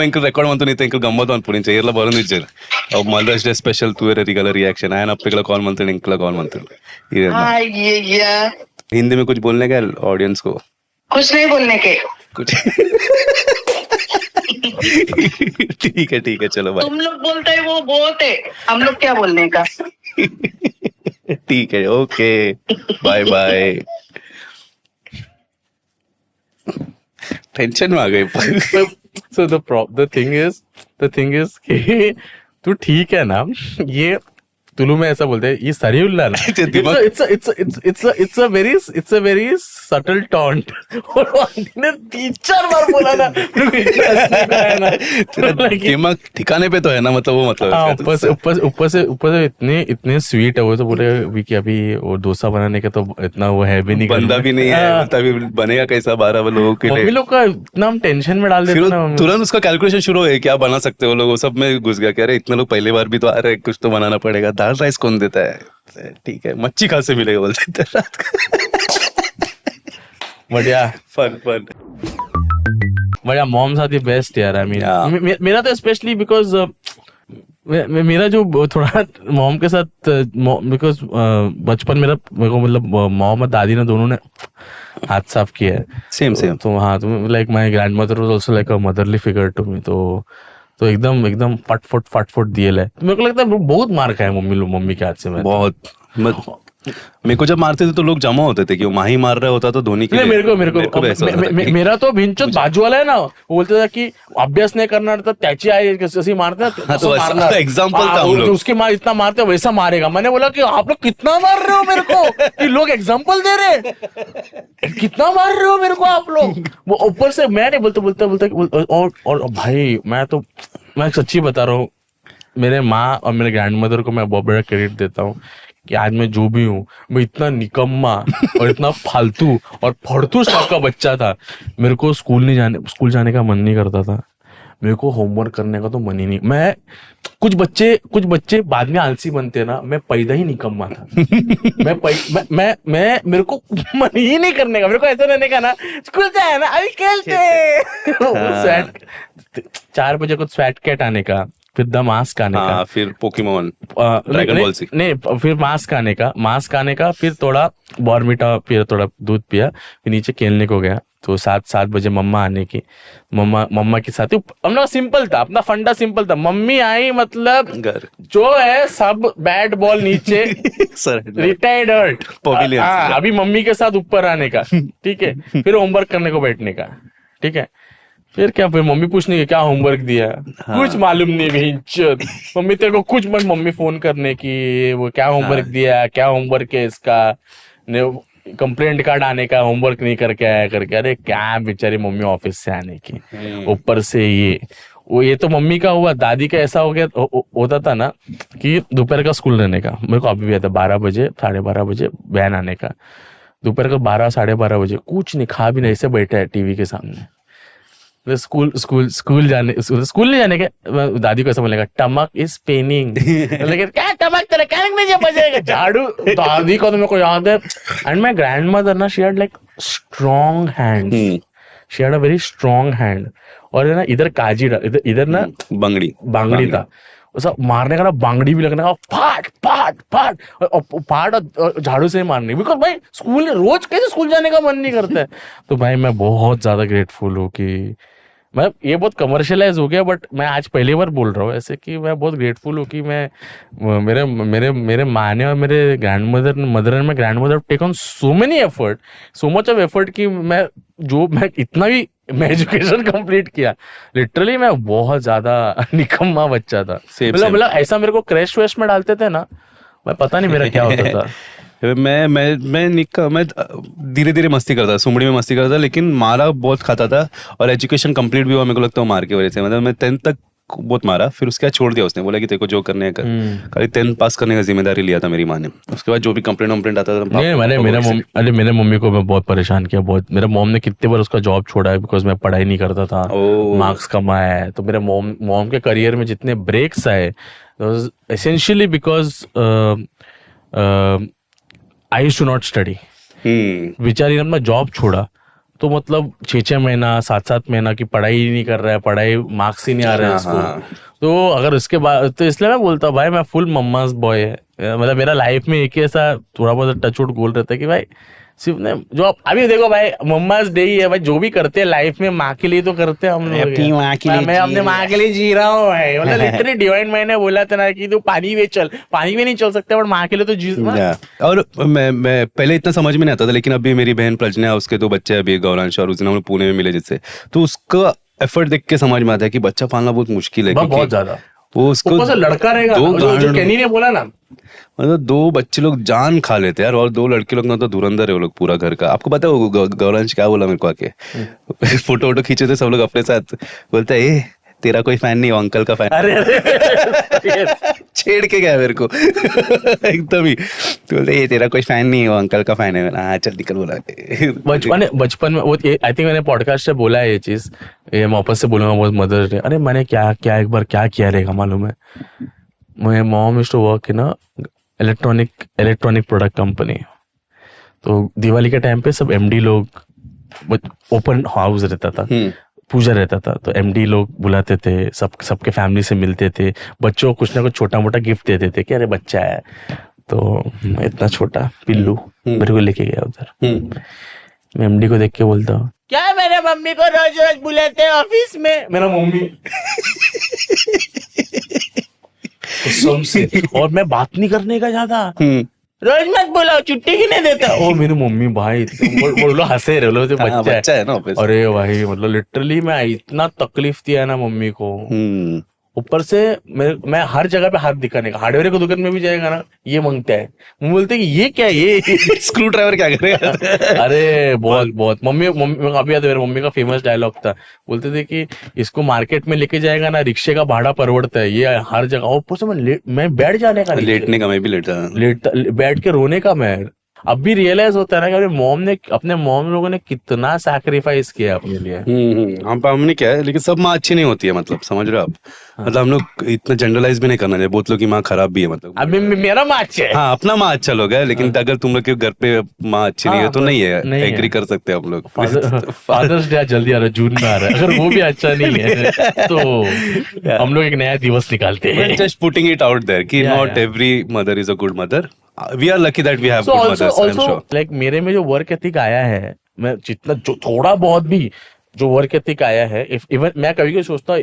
ఇంకో రికార్డ్ మంతు నీతో ఇంకో గమ్మత్ అనుకుని చైర్లో బలం ఇచ్చారు మదర్స్ డే స్పెషల్ తూ రెరిగల रिएक्शन ఆయన అప్పికల కాల్ మంత్రి ఇంకला कॉल मंत्री हाँ ये हिंदी में कुछ बोलने का ऑडियंस को कुछ नहीं बोलने के। कुछ ठीक है चलो बाय तुम लोग बोलते है वो बहुत है, हम लोग क्या बोलने का। ठीक है ओके बाय बाय टेंशन में आ गई So the thing is कि तू ठीक है ना, ये तुलु में ऐसा बोलते हैं ये सरीउल्ला ना, it's a very subtle taunt और आंटी ने 3-4 बार बोला ना मेरे को इतना हंसने को आया ना। तेरा दिमाग ठिकाने पे तो है ना, मतलब वो मतलब हाँ, इसका तो- ऊपर से इतने स्वीट है वो, तो बोले अभी कि अभी वो डोसा बनाने का तो इतना वो है भी नहीं, बंदा भी नहीं है हाँ। तभी बनेगा कैसा 12 लोगों के मम्मी लिए। लोग का इतना हम टेंशन में डाल देते फिर हैं वो ना। तुरंत उसका कैलकुलेशन शुरू हो गया क्या बना सकते हो लोग, वो सब में घुस गया कह रहे इतने लोग पहली बार भी तो आ रहे कुछ तो बनाना पड़ेगा, दाल राइस कौन देता है, ठीक है मच्छी कहाँ से मिलेगा बोलते थे रात को। बढ़िया फन बढ़िया मॉम्स आर द बेस्ट यार। आई Yeah. मीन मेरा तो स्पेशली बिकॉज मेरा जो थोड़ा मॉम के साथ बिकॉज बचपन मेरे को मतलब मॉम और दादी ने दोनों ने हाथ साफ किया है। सेम तो हाँ, तो like my grand mother was also like a motherly figure to me. तो एकदम फटफट दिए ले। मेरे को लगता है बहुत मार खाया मम्मी के हाथ से मैं। बहुत मेरे को जब मारते थे तो लोग जमा होते थे कि वो माही मार रहा होता तो धोनी के नहीं, लिए मेरे को भी ऐसा होता था कि- मेरा तो भिंचो बाजू वाला है ना, वो बोलते था कि अभ्यास नहीं करना था त्याची आई कशी मारते हाँ, तो वैसा example था हम लोग। उसकी माँ इतना मारते वैसा मारेगा। मैंने बोला कि आप लोग कितना मार रहे हो मेरे को, कि लोग एग्जाम्पल दे रहे कितना मार रहे हो मेरे को आप लोग। वो ऊपर से मैं नहीं बोलते और भाई मैं सच्ची बता रहा हूँ, मेरे माँ और मेरे ग्रैंड मदर को मैं बहुत बड़ा क्रेडिट देता हूँ कि आज मैं जो भी हूँ, मैं इतना निकम्मा और इतना फालतू और फड़तूस टाइप का बच्चा था। मेरे को स्कूल जाने का मन नहीं करता था, मेरे को होमवर्क करने का तो मन ही नहीं। मैं कुछ बच्चे बाद में आलसी बनते हैं ना, मैं पैदा ही निकम्मा था। मैं मेरे को मन ही नहीं करने का, मेरे को ऐसा रहने का ना, स्कूल से आया ना अभी खेलते 4 बजे को स्वैट कैट आने का, फिर द मास्क आने का, हाँ फिर पोकेमोन ड्रैगन बॉल सी नहीं फिर मास्क आने का, फिर थोड़ा बॉर्मिटा, फिर थोड़ा दूध पिया, फिर नीचे खेलने को गया। तो 7 बजे मम्मा आने की, मम्मा के साथ हम लोग सिंपल था, अपना फंडा सिंपल था। मम्मी आई मतलब घर जो है सब बैट बॉल नीचे सर रिटायर्ड Pavilion से। अभी मम्मी के साथ ऊपर आने का, ठीक है, फिर होमवर्क करने को बैठने का, ठीक है। फिर मम्मी पूछने की क्या होमवर्क दिया, कुछ मालूम नहीं भींचोद। मम्मी तेरे को कुछ मत, मम्मी फोन करने की वो क्या होमवर्क दिया, क्या होमवर्क है इसका, कंप्लेंट कार्ड आने का, होमवर्क नहीं करके आया करके। अरे क्या बेचारी मम्मी ऑफिस से आने की, ऊपर से ये तो मम्मी का हुआ। दादी का ऐसा हो गया होता था ना कि दोपहर का स्कूल रहने का, मेरे को अभी भी आता 12 बजे 12:30 बजे वैन आने का, दोपहर का 12 साढ़े 12 बजे कुछ नहीं खा भी नहीं, ऐसे बैठा है टीवी के सामने। स्कूल नहीं जाने के, दादी को ऐसा बोलेगा टमक इज पेनिंग, लेकिन क्या टमक तेरे कैनिंग में बजेगा झाड़ू। दादी को तो मेरे को याद है। एंड माय ग्रैंडमदर ना, she had like strong hands, she had a very strong hand. और है ना इधर काजी, इधर ना बांगड़ी था, ऐसा मारने का ना, बांगड़ी भी लगने का, फाट और झाड़ू से मारने। बिकॉज भाई रोज कैसे स्कूल जाने का मन नहीं करता है। तो भाई मैं बहुत ज्यादा ग्रेटफुल हूँ कि मैं, ये बहुत कमर्शियलाइज हो गया बट मैं आज पहली बार बोल रहा हूँ ऐसे कि मैं बहुत ग्रेटफुल हूँ कि मैं मेरे माँ ने और मेरे grandmother take on so much of effort कि मैं इतना भी मैं एजुकेशन कंप्लीट किया। लिटरली मैं बहुत ज्यादा निकम्मा बच्चा था। मतलब ऐसा मेरे को क्रैश वैश में डालते थे ना, मैं पता नहीं मेरा क्या होता था। मैं धीरे धीरे मस्ती करता, सुमड़ी में मस्ती करता, लेकिन मारा बहुत खाता था। और एजुकेशन कंप्लीट भी हुआ मेरे को लगता है मार की वजह से। मतलब मैं 10th तक बहुत मारा, फिर उसके बाद छोड़ दिया। उसने बोला कि तेरे को जो करने का खाली 10th पास करने का जिम्मेदारी लिया था मेरी माँ ने। उसके बाद जो भी कंप्लेंट आता था मेरे मम्मी को मैं बहुत परेशान किया, बहुत। मेरे मॉम ने कितने बार उसका जॉब छोड़ा है बिकॉज मैं पढ़ाई नहीं करता था, मार्क्स कम आया है। तो मेरे मॉम के करियर में जितने ब्रेक्स आए essentially because I used to not study. बेचारी ने अपना जॉब छोड़ा तो मतलब 6-6 महीना 7-7 महीना की पढ़ाई ही नहीं कर रहा है, पढ़ाई मार्क्स ही नहीं आ रहे हैं उसको। तो अगर उसके बाद तो इसलिए मैं बोलता हूँ भाई मैं फुल मम्माज बॉय है, मतलब मेरा लाइफ में एक ही ऐसा थोड़ा बहुत टच वुड गोल रहता है कि भाई सिर्फ ने जो अभी देखो भाई मम्माज डे ही है भाई, जो भी करते हैं लाइफ में माँ के लिए तो करते हैं हम लोग। अपनी माँ के लिए मैं अपने माँ के लिए जी रहा हूँ भाई, मतलब लिटरली डिवाइन मैंने बोला था ना कि तू पानी में चल, पानी में नहीं चल सकते बट माँ के लिए तो जी। और मैं पहले इतना समझ में नहीं आता था, लेकिन अभी मेरी बहन प्रज्ञा, उसके 2 बच्चे अभी गौरांश और उस दिन हम लोग पुणे में मिले जिससे, तो उसका एफर्ट देख के समझ में आता है कि बच्चा पालना बहुत मुश्किल है, बहुत ज्यादा। वो उसको ऊपर से लड़का रहेगा, जो केनी ने बोला ना, मतलब 2 बच्चे लोग जान खा लेते हैं यार, और 2 लड़के लोग ना तो धुरंधर है वो लोग पूरा घर का। आपको पता है वो गौरांश क्या बोला मेरे को आके? फोटो वोटो खींचे थे सब लोग अपने साथ, बोलता है ए तेरा कोई फैन नहीं, अंकल का फैन। अरे छेड़ के गया मेरे को एकदम ही, तो बोलते ये तेरा कोई फैन नहीं है, वो अंकल का फैन है। हाँ चल निकल बोला। बचपन में वो आई थिंक मैंने पॉडकास्ट से बोला है ये चीज, ये मैं वापस से बोलूंगा बहुत मदर्स डे। अरे मैंने क्या एक बार क्या किया रहेगा मालूम है? My mom used to work in a electronic product company. तो दिवाली के टाइम पे सब एमडी लोग, ओपन हाउस रहता था, पूजा रहता था, तो एमडी लोग बुलाते थे, सबके फैमिली से मिलते थे, बच्चों को कुछ ना कुछ छोटा मोटा गिफ्ट देते थे कि अरे बच्चा है। तो इतना छोटा पिल्लू मेरे को लेके गया उधर, मैं एमडी को देख के बोलता हूँ क्या मेरे मम्मी को रोज रोज बुलाते हैं ऑफिस में? मेरा मम्मी से, और मैं बात नहीं करने का ज्यादा, रोज मत बोलो, छुट्टी की नहीं देता। ओ मेरी मम्मी भाई बोलो हंसे रहे बोलो बच्चा है ना। अरे भाई मतलब लिटरली मैं इतना तकलीफ दिया ना मम्मी को। ऊपर से मैं हर जगह पे हाथ दिखाने का, हार्डवेयर की दुकान में भी जाएगा ना ये मांगता है, वो बोलते कि ये क्या ये स्क्रू ड्राइवर क्या करेगा? अरे बहुत मम्मी अभी याद है मेरी मम्मी का फेमस डायलॉग था, बोलते थे कि इसको मार्केट में लेके जाएगा ना रिक्शे का भाड़ा परवड़ता है, ये हर जगह। ऊपर से मैं बैठ जाने का, लेटने का, मैं भी बैठ के रोने का। मैं अब भी रियलाइज होता है ना कि अपने मॉम लोगों ने कितना सैक्रिफाइस किया अपने लिए। हमने क्या है, लेकिन सब माँ अच्छी नहीं होती है, मतलब समझ रहे हो आप? मतलब हम लोग इतना जनरलाइज भी नहीं करना चाहिए, बहुत लोग की माँ खराब भी है, मतलब अभी मेरा माँ अच्छा है। हाँ अपना माँ अच्छा लोग है, लेकिन अगर तुम लोग के घर पे माँ अच्छी नहीं है तो नहीं है, एग्री कर सकते हैं हम लोग। फादर्स डे जल्दी आ रहा है, जून में आ रहा है, अगर वो भी अच्छा नहीं है तो हम लोग एक नया दिवस निकालते हैं। Just putting it out there कि not every mother is a good mother, we are lucky that we have good mothers, I am sure. Like मेरे में जो वर्क एथिक आया है, मैं जितना जो थोड़ा बहुत भी जो वर्क एथिक आया है, इवन मैं कभी कभी सोचता हूँ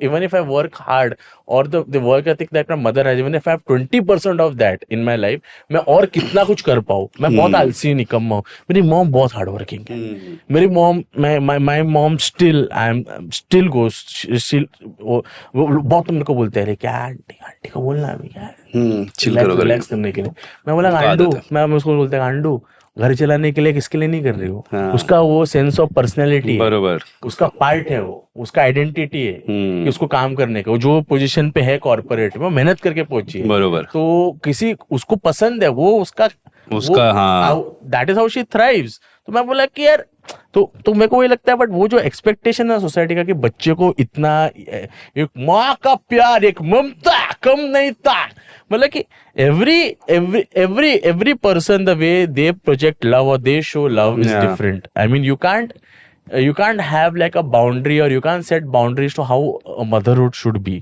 even if I work hard और the work ethic that my mother has, even if I have 20% of that in my life, मैं और कितना कुछ कर पाऊँ। मैं बहुत आलसी निकम्मा हूँ, मेरी मॉम बहुत हार्ड वर्किंग है। मेरी मॉम माय मॉम स्टिल बहुत मेरे को बोलते हैं क्या आंटी को बोलना अभी क्या रिलैक्स करने के लिए। मैं बोला गांडू, मैं उसको बोलते हैं गांडू घर चलाने के लिए किसके लिए नहीं कर रही हो। हाँ। उसका वो सेंस ऑफ पर्सनैलिटी है, बरोबर उसका पार्ट है, वो उसका आइडेंटिटी है कि उसको काम करने का, वो जो पोजीशन पे है कॉर्पोरेट में मेहनत करके पहुंची है, बरोबर। तो किसी उसको पसंद है वो उसका हाँ that is how she thrives. तो मैं बोला कि यार तो मेरे को ये लगता है, बट वो जो एक्सपेक्टेशन है सोसाइटी का कि बच्चे को इतना एक माँ का प्यार, एक ममता कम नहीं था, मतलब कि every person the way they project love or they show love is different. I mean you can't have like a boundary, or you can't set boundaries to how a motherhood should be.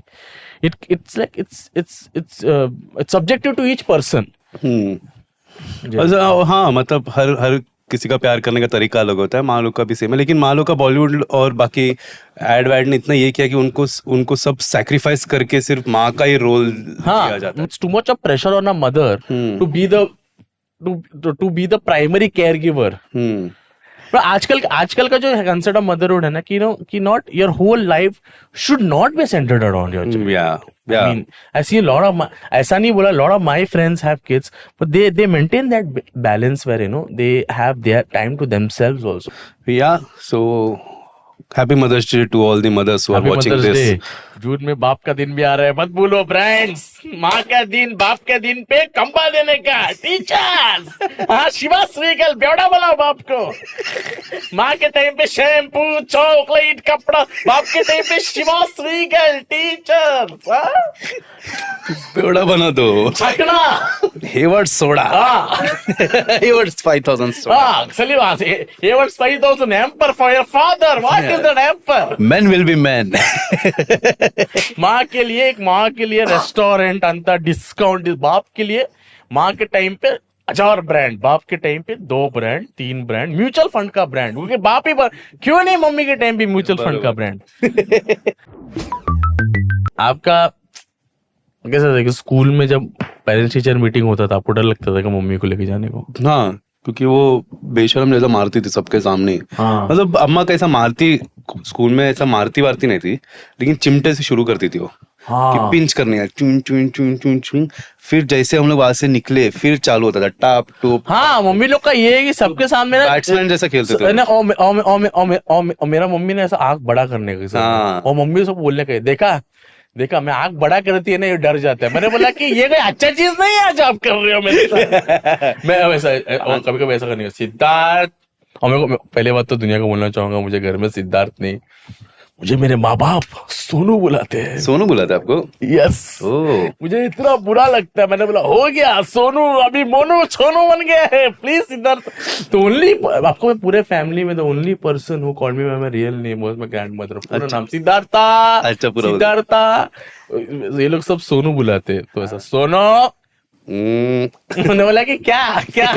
It's like it's subjective to each person. हाँ मतलब हर किसी का प्यार करने का तरीका अलग होता है, माँ लोग का भी सेम है, लेकिन माँ लोग का बॉलीवुड और बाकी एड वैड ने इतना ये किया कि उनको सब सैक्रिफाइस करके सिर्फ माँ का ही रोल दिया जाता है। It's too much of pressure on a mother to be the primary care giver. पर आजकल का जो कंसेप्ट ऑफ मदरहुड है ना कि not your whole life should not be centered around your child. I mean, I see a lot of ऐसा नहीं बोला, lot of my friends have kids, but they maintain that balance where they have their time to themselves also. Yeah, so happy Mother's Day to all the mothers who are watching this. जून में बाप का दिन भी आ रहा है, मत भूलो friends. माँ का दिन, बाप के दिन पे कंबा देने का, टीचर्स। हाँ, शिवा श्रीगल बेवड़ा बनाओ बाप को। माँ के टाइम पे शैम्पू, चॉकलेट, कपड़ा, बाप के टाइम पे शिवा श्रीगल टीचर्स। बेवड़ा बना दो, छकना। हेवर्ड सोडा, हाँ हेवर्ड 5000 सोडा। हाँ, चलिए वहां से। Here's 5,000 amper for your father. What is that amper? Men will be men. माँ के लिए, एक माँ के लिए रेस्टोरेंट अंता डिस्काउंट, बाप के लिए माँ के टाइम पे 1000 ब्रांड, बाप के टाइम पे 2 ब्रांड 3 ब्रांड, म्यूचुअल फंड का ब्रांड, क्योंकि बाप ही क्यों नहीं मम्मी के टाइम पे म्यूचुअल फंड का ब्रांड। आपका कैसा था कि स्कूल में जब पेरेंट्स टीचर मीटिंग होता था, आपको डर लगता था कि मम्मी को लेके जाने को? हाँ, क्योंकि वो बेशरम जैसा मारती थी सबके सामने। हाँ। मतलब अम्मा कैसा मारती, स्कूल में ऐसा मारती वारती नहीं थी, लेकिन चिमटे से शुरू करती थी वो। हाँ। कि पिंच करनी है, चुन चुन चुन चुन चुन। फिर जैसे हम लोग वहां से निकले, फिर चालू होता था टाप टूप। हाँ, मम्मी लोग का ये है कि सबके सामने ना बैट्समैन जैसा खेलते थे ना। और मेरा मम्मी ने ऐसा आंख बड़ा करने का, हाँ। और मम्मी सब बोलने का, देखा मैं आंख बड़ा करती है ना, ये डर जाता है। मैंने बोला कि ये कोई अच्छा चीज नहीं है जो आप कर रहे हो मेरे साथ। मैं वैसा कभी कभी ऐसा करनी है। सिद्धार्थ, और मेरे को पहले बात तो दुनिया को बोलना चाहूंगा, मुझे घर में सिद्धार्थ नहीं, मुझे मेरे माँ बाप सोनू बुलाते हैं। सोनू बुलाते आपको? यस। ओह। मुझे इतना बुरा लगता है। मैंने बोला हो गया सोनू, अभी मोनू सोनू बन गया है, प्लीज सिद्धार्थ। तो ओनली आपको, मैं पूरे फैमिली में the only person who called me by my real name was my grandmother. पूरा नाम सिद्धार्था। अच्छा, पूरा सिद्धार्था। ये लोग सब सोनू बुलाते, तो ऐसा सोनू। उन्होंने बोला कि क्या क्या।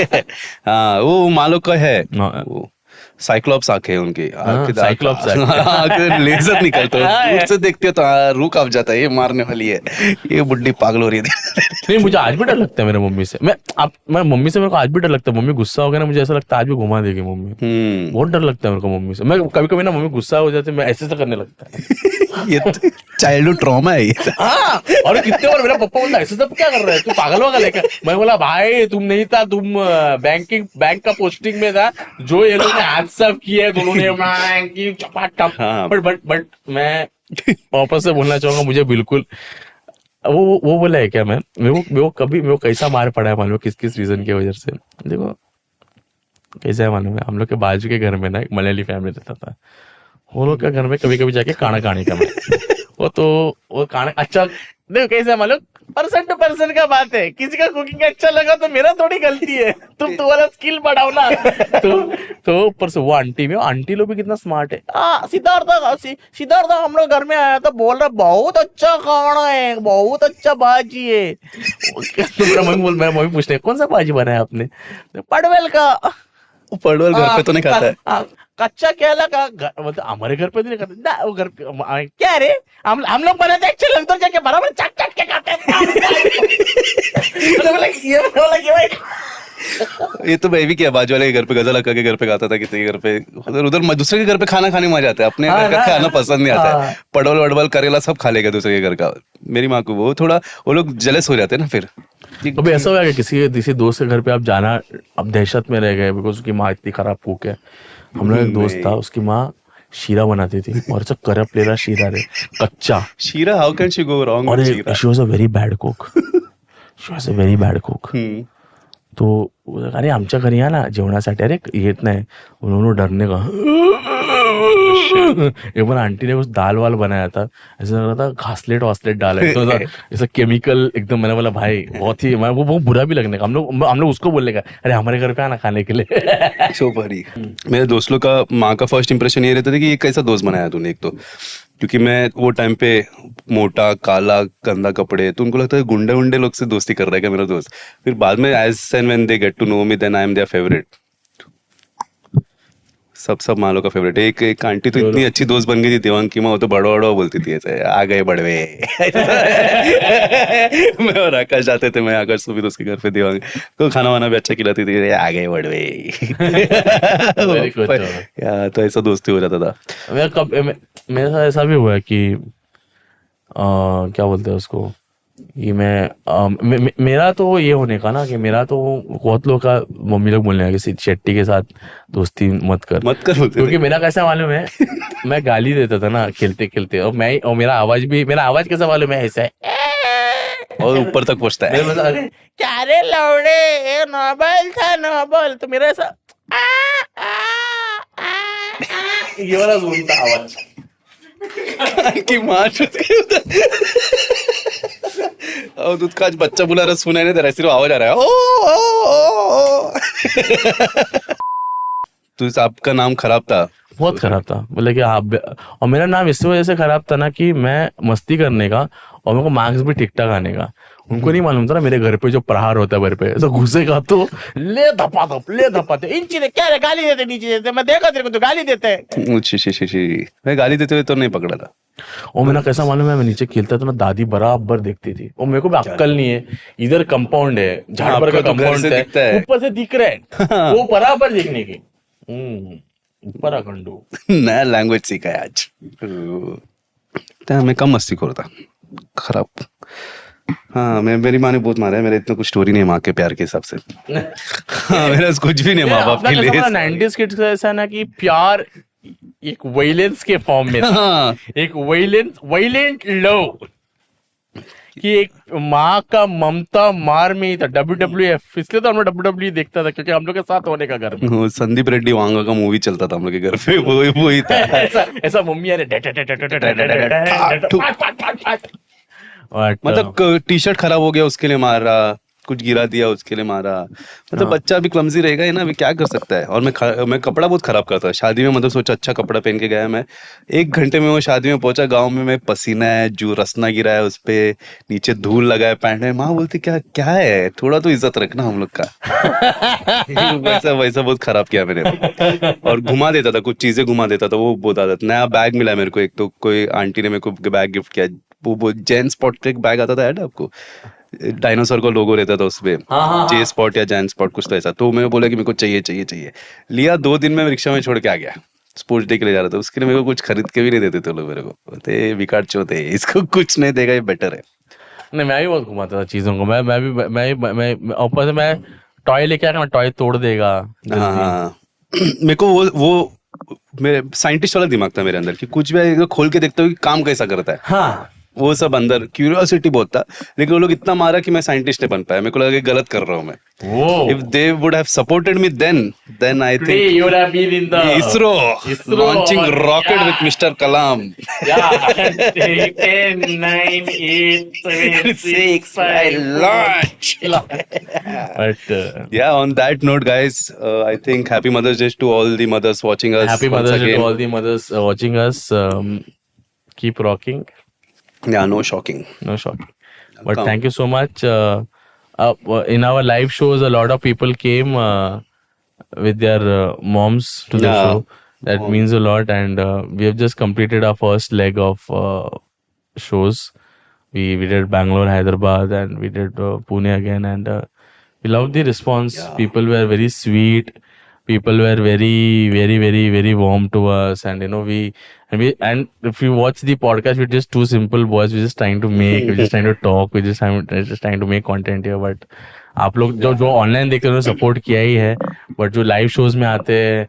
हाँ, वो मालो का है, हाँ। वो साइक्लोप्स आंखें हैं उनकी। साइक्लोप्स आंखें लेजर निकलता है, दूर से देखते हो तो रूह कांप जाता है, ये मारने वाली है, ये बुड्ढी पागल हो रही है। नहीं, मुझे आज भी डर लगता है मेरे मम्मी से। मैं मम्मी से, मेरे को आज भी डर लगता है। मम्मी गुस्सा हो गया ना, मुझे ऐसा लगता है आज भी घुमा देगी मम्मी। बहुत डर लगता है मेरे को मम्मी से। मैं कभी कभी ना, मम्मी गुस्सा हो जाती है, मैं ऐसे करने लगता है। ये चाइल्डहुड ट्रॉमा है ये। हाँ, और कितने बार मेरा पप्पा बोलता है ऐसे सब क्या कर रहा है, तू पागल वागल है क्या? मैं बोला भाई तुम नहीं था, तुम बैंक का पोस्टिंग में था, जो ये लोग ने हाथ साफ किया है दोनों ने, बट मैं वापस से बोलना चाहूंगा, मुझे बिल्कुल वो बोला है क्या, मेरे को कैसा मार पड़ा है मालूम, किस किस रीजन की वजह से। देखो कैसा है मालूम है, हम लोग के बाजू के घर में ना एक मलयाली फैमिली रहता था। वो लोग के घर में कभी कभी जाके खाना खाने का वो खाना अच्छा, देखो कैसा मालूम, पर्सन टू पर्सन का बात है। किसी का कुकिंग अच्छा लगा तो मेरा थोड़ी गलती है, तुम तो वाला स्किल बढ़ाओ ना। तो ऊपर से वो आंटी लोग भी कितना स्मार्ट है। सिद्धार्थ हम लोग घर में आया था, बोल रहा बहुत अच्छा खाना है, बहुत अच्छा भाजी है। तो मेरा मम्मी पूछते कौन सा भाजी बनाया आपने? पड़वेल का। पड़वल घर पे तो नहीं खाता है। कच्चा केला का, मतलब हमारे घर पे तो नहीं खाता वो घर क्या रे, हम लोग बनाते अच्छे लगते जाके बराबर चट चट के खाते हैं। ये तो मैं भी किया, बाजू वाले के घर पे, गजल अक्का के घर पे खाता था, किसी के घर पे, उधर दूसरे के घर पे खाना खाने में आ जाता है, अपने घर का खाना पसंद नहीं आता है। पड़वल वड़वल करेला सब खा लेगा दूसरे के घर का। मेरी माँ को वो लोग जेलस हो जाते हैं ना फिर। कभी ऐसा हुआ कि किसी दोस्त के घर पे आप जाना, अब दहशत में रह गए बिकॉज उसकी माँ इतनी खराब कुक है। हम लोग एक दोस्त था, उसकी माँ शीरा बनाती थी, और सब करप ले रहा शीरा रे, कच्चा शीरा। How can she go wrong with sheera? She was a very bad cook, she was a very bad cook. तो अरे आमच्या घरी या ना जेवणासाठी, अरे येत नाही, उन्होंने डरने का। एक बार आंटी ने कुछ दाल वाल बनाया था, ऐसा लग रहा था घासलेट वासलेट डाला है, तो ऐसा केमिकल एकदम। मैंने बोला भाई बहुत ही, वो बहुत बुरा भी लगने का। हम लोग उसको बोलने का, अरे हमारे घर पे आना खाने के लिए। So funny. मेरे दोस्त लोग का माँ का फर्स्ट इंप्रेशन ये रहता था कि ये कैसा दोस्त बनाया तूने। एक तो क्योंकि मैं वो टाइम पे मोटा काला गंदा कपड़े, तो उनको लगता है गुंडे उंडे लोग से दोस्ती कर रहा है क्या मेरा दोस्त। फिर बाद में age and when they get to know me, then I am their favourite. सब मालो का फेवरेट। एक आंटी तो इतनी अच्छी दोस्त बन गई थी, देवांग की माँ, वो तो बड़ो बोलती थी ऐसे, आ गए बड़वे। मैं और आकाश जाते थे, मैं आकाश सुबह उसके घर पे, देवांग को खाना वाना भी अच्छा खिलाती थी, आ गए बड़वे। तो ऐसा दोस्ती हो जाता था। मेरे साथ ऐसा भी हुआ है कि क्या बोलते हैं उसको, कि मेरा तो ये होने का ना कि मेरा तो बहुत लोग का मम्मी लोग बोलने लगे शेट्टी के साथ दोस्ती मत कर बोलते क्योंकि थे। मेरा कैसा मालूम है मैं गाली देता था ना खेलते खेलते और मेरा आवाज कैसा मालूम है ऐसा है और ऊपर तक पहुंचता है। मेरे मतलब क्या रे लौड़े नॉबल था नॉबल तो मेरा ऐसा ये वाला सुनता आवाज की मां और उसका आज बच्चा बुला रहा सुनाई नहीं दे रहा सिर्फ आवाज आ रहा है ओ तो आपका नाम खराब था। बहुत खराब था बोले कि आप और मेरा नाम इस वजह से खराब था ना कि मैं मस्ती करने का और मेरे को मार्क्स भी ठीक ठाक आने का उनको नहीं मालूम था ना मेरे घर पे जो प्रहार होता है घर पे तो घुसेगा तो ले धपाते इंची ने क्या रे गाली देते नीचे देते मैं देखा तेरे को तो गाली देते मैं गाली देते हुए तो नहीं पकड़ा था। और मेरा कैसा मालूम है मैं नीचे खेलता था ना दादी बराबर देखती थी और मेरे को भी अक्कल नहीं है इधर कंपाउंड है झाड़पर का आपका तो घर कंपाउंड से दिखता है। है ऊपर से दिख रहा है वो बराबर देखने की उत्तराखंड नया लैंग्वेज सीखा है आज। मैं कम मस्ती खोर था खराब। हाँ मेरी माँ ने बहुत मारा है मेरे इतना कुछ स्टोरी नहीं है माँ के प्यार के हिसाब से। हाँ मेरा कुछ भी नहीं माँ बाप के लिए। 90s किड्स का ऐसा ना कि प्यार एक वायलेंस के फॉर्म में था एक वायलेंट लव कि एक माँ का ममता मार में ही था WWF इसलिए तो हम लोग WWE देखता था क्योंकि हम लोग के साथ होने का घर में संदीप रेड्डी वांगा का मूवी चलता था हम लोग के घर पे वो ही था। ऐसा मम्मी मतलब टी शर्ट खराब हो गया उसके लिए मारा कुछ गिरा दिया उसके लिए मारा मतलब बच्चा अभी क्लमजी रहेगा ही ना अभी क्या कर सकता है। और मैं कपड़ा बहुत खराब करता शादी में मतलब सोचा अच्छा कपड़ा पहन के गया मैं 1 घंटे में वो शादी में पहुंचा गांव में मैं पसीना है जो रसना गिरा है उस पे नीचे धूल लगा है पैंट में माँ बोलती क्या है थोड़ा तो इज्जत रखना हम लोग का। वैसा बहुत खराब किया मैंने और घुमा देता था कुछ चीजें घुमा देता था वो बहुत आदत। नया बैग मिला मेरे को एक तो कोई आंटी ने मेरे को बैग गिफ्ट किया वो जैन स्पॉट का एक बैग आता था ऐड आपको डायनासोर का लोगो रहता था उसपे जे स्पॉट या जैन स्पॉट कुछ तो ऐसा तो मैं बोला कि मेरे को चाहिए लिया 2 दिन में रिक्शा में छोड़ के आ गया स्पोर्ट्स डे के लिए जा रहा था उसके लिए मेरे को कुछ खरीद के भी नहीं देते थे लोग मेरे को बोलते बिकाट चोते इसको कुछ नहीं देगा ये बेटर है। नहीं मैं भी बहुत घुमाता था चीजों को मैं ऊपर से मैं टॉय लेके आया टॉय तोड़ देगा। हाँ मेरे को वो मेरे साइंटिस्ट वाला दिमाग था मेरे अंदर कि कुछ भी खोल के देखता हूँ कि काम कैसा करता है। हाँ वो सब अंदर क्यूरियोसिटी बहुत था लेकिन वो लोग इतना मारा कि मैं साइंटिस्ट नहीं बन पाया मेरे को लगा कि गलत कर रहा हूँ मैं। If they would have supported me then I think you would have been in the ISRO launching rocket with Mr. Kalam. Yeah, 10, 9, 8, 7, 6, 5, launch. But Yeah, on that note, guys, I think Happy Mother's Day to all the mothers watching us. Happy once Mother's Day again. to all the mothers watching us. Keep rocking. Yeah, no shocking. No shocking. But thank you so much. In our live shows, a lot of people came with their moms to the show. That means a lot. And we have just completed our first leg of shows. We did Bangalore, Hyderabad, and we did Pune again. And we loved the response. Yeah. People were very sweet. People were very, very, very, very warm to us. And, you know, and if you watch the podcast, we're just two simple boys. We're just trying to make, we're just trying to talk, we're just trying to make content here. But आप लोग जो online देखते हैं उन्होंने support किया ही है. But जो live shows में आते हैं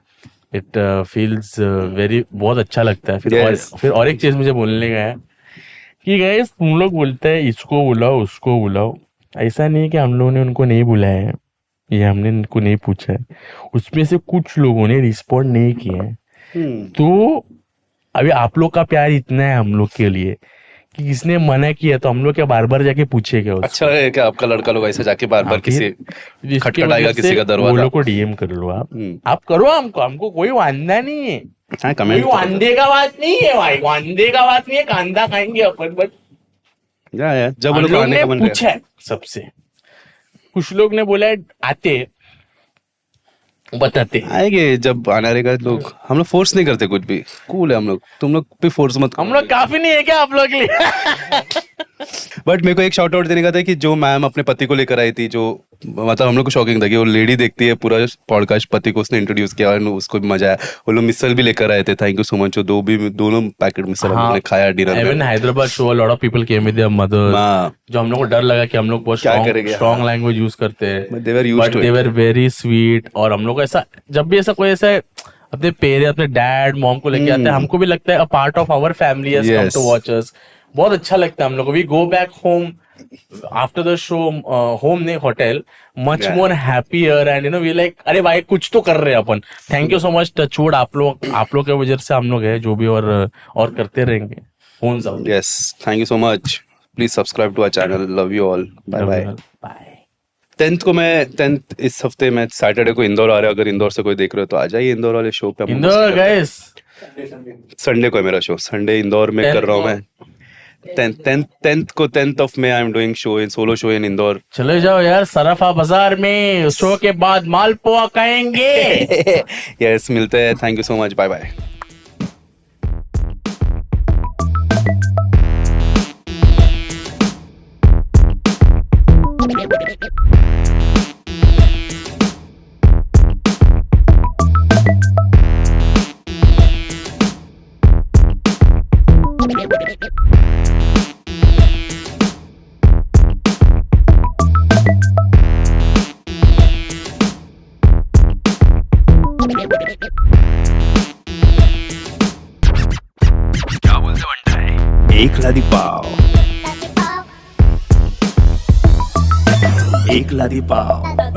इट फील्स वेरी बहुत अच्छा लगता है. फिर और एक चीज मुझे बोलने का है कि गाइस तुम लोग बोलते हैं इसको बुलाओ उसको बुलाओ. ऐसा नहीं है कि हम लोगों ने उनको नहीं बुलाया है, ये हमने इनको नहीं पूछा है. उसमें से कुछ लोगों ने रिस्पॉन्ड नहीं किया है. तो अभी आप लोग का प्यार इतना है हम लोग के लिए कि किसने मना किया तो हम लोग क्या बार बार जाके पूछेगा. अच्छा है कि आपका लड़का लोग ऐसे जाके बार बार किसी खटखटाएगा किसी का दरवाजा. वो लोग को डीएम कर लो आप करो हमको कोई वांदा नहीं है. कोई वांदे का बात नहीं है भाई, वांदे का बात नहीं है. कांदा खाएंगे अपन. बट जब हम लोग ने पूछा सबसे, कुछ लोग ने बोला आते बताते आएंगे जब आना रहेगा. लोग हम लोग फोर्स नहीं करते कुछ भी. कूल है हम लोग. तुम लोग भी फोर्स मत. हम लोग काफी नहीं है क्या आप लोग के लिए. बट मेरे को एक शॉर्ट आउट देने का था कि जो मैम अपने पति को लेकर आई थी, जो मतलब हम लोग को शॉकिंग था कि वो लेडी देखती है पूरा पॉडकास्ट, पति को उसने इंट्रोड्यूस किया और उसको भी मजा आया। वो लोग मिसल भी लेकर आए थे, थैंक यू सो मच। दोनों पैकेट मिसल हम लोग ने खाया डिनर इवन में। Hyderabad show lot of people came with their mothers, हाँ। जो हम लोग को डर लगा कि हम लोग बहुत क्या करेंगे, स्ट्रॉन्ग हाँ। लैंग्वेज यूज करते हैं, But they were used but to they it. Were very sweet. और हम लोग को ऐसा जब भी ऐसा कोई ऐसा अपने पेरेंट्स, अपने डैड मॉम को लेके आते हैं, हमको भी लगता है a part of our family has come Yes. To watch us. बहुत अच्छा लगता है हम लोग को। We go back home after the show, home नहीं hotel, much Yeah. More happier and you know we like अरे भाई कुछ तो कर रहे हैं अपन। Thank you so much, touch wood आप लोग के वजह से हम लोग है जो भी, और करते रहेंगे। Phones out. Yes, thank you so much. Please subscribe to our channel. Love you all. Bye bye. Bye. 10th इस हफ्ते मैं सैटरडे को इंदौर आ रहा है। अगर इंदौर से कोई देख रहे हो तो आ जाइए इंदौर वाले शो पे। हम इंदौर मस्ती करते हैं। गाइस, संडे को है मेरा शो, संडे इंदौर में कर रहा हूँ मैं। 10th of May I am doing solo show in Indore. चले जाओ यार सराफा बाजार में, शो के बाद मालपुआ खाएंगे। यस, मिलते हैं। Thank you so much, bye bye. एक लादी पाव, एक लादी पाव।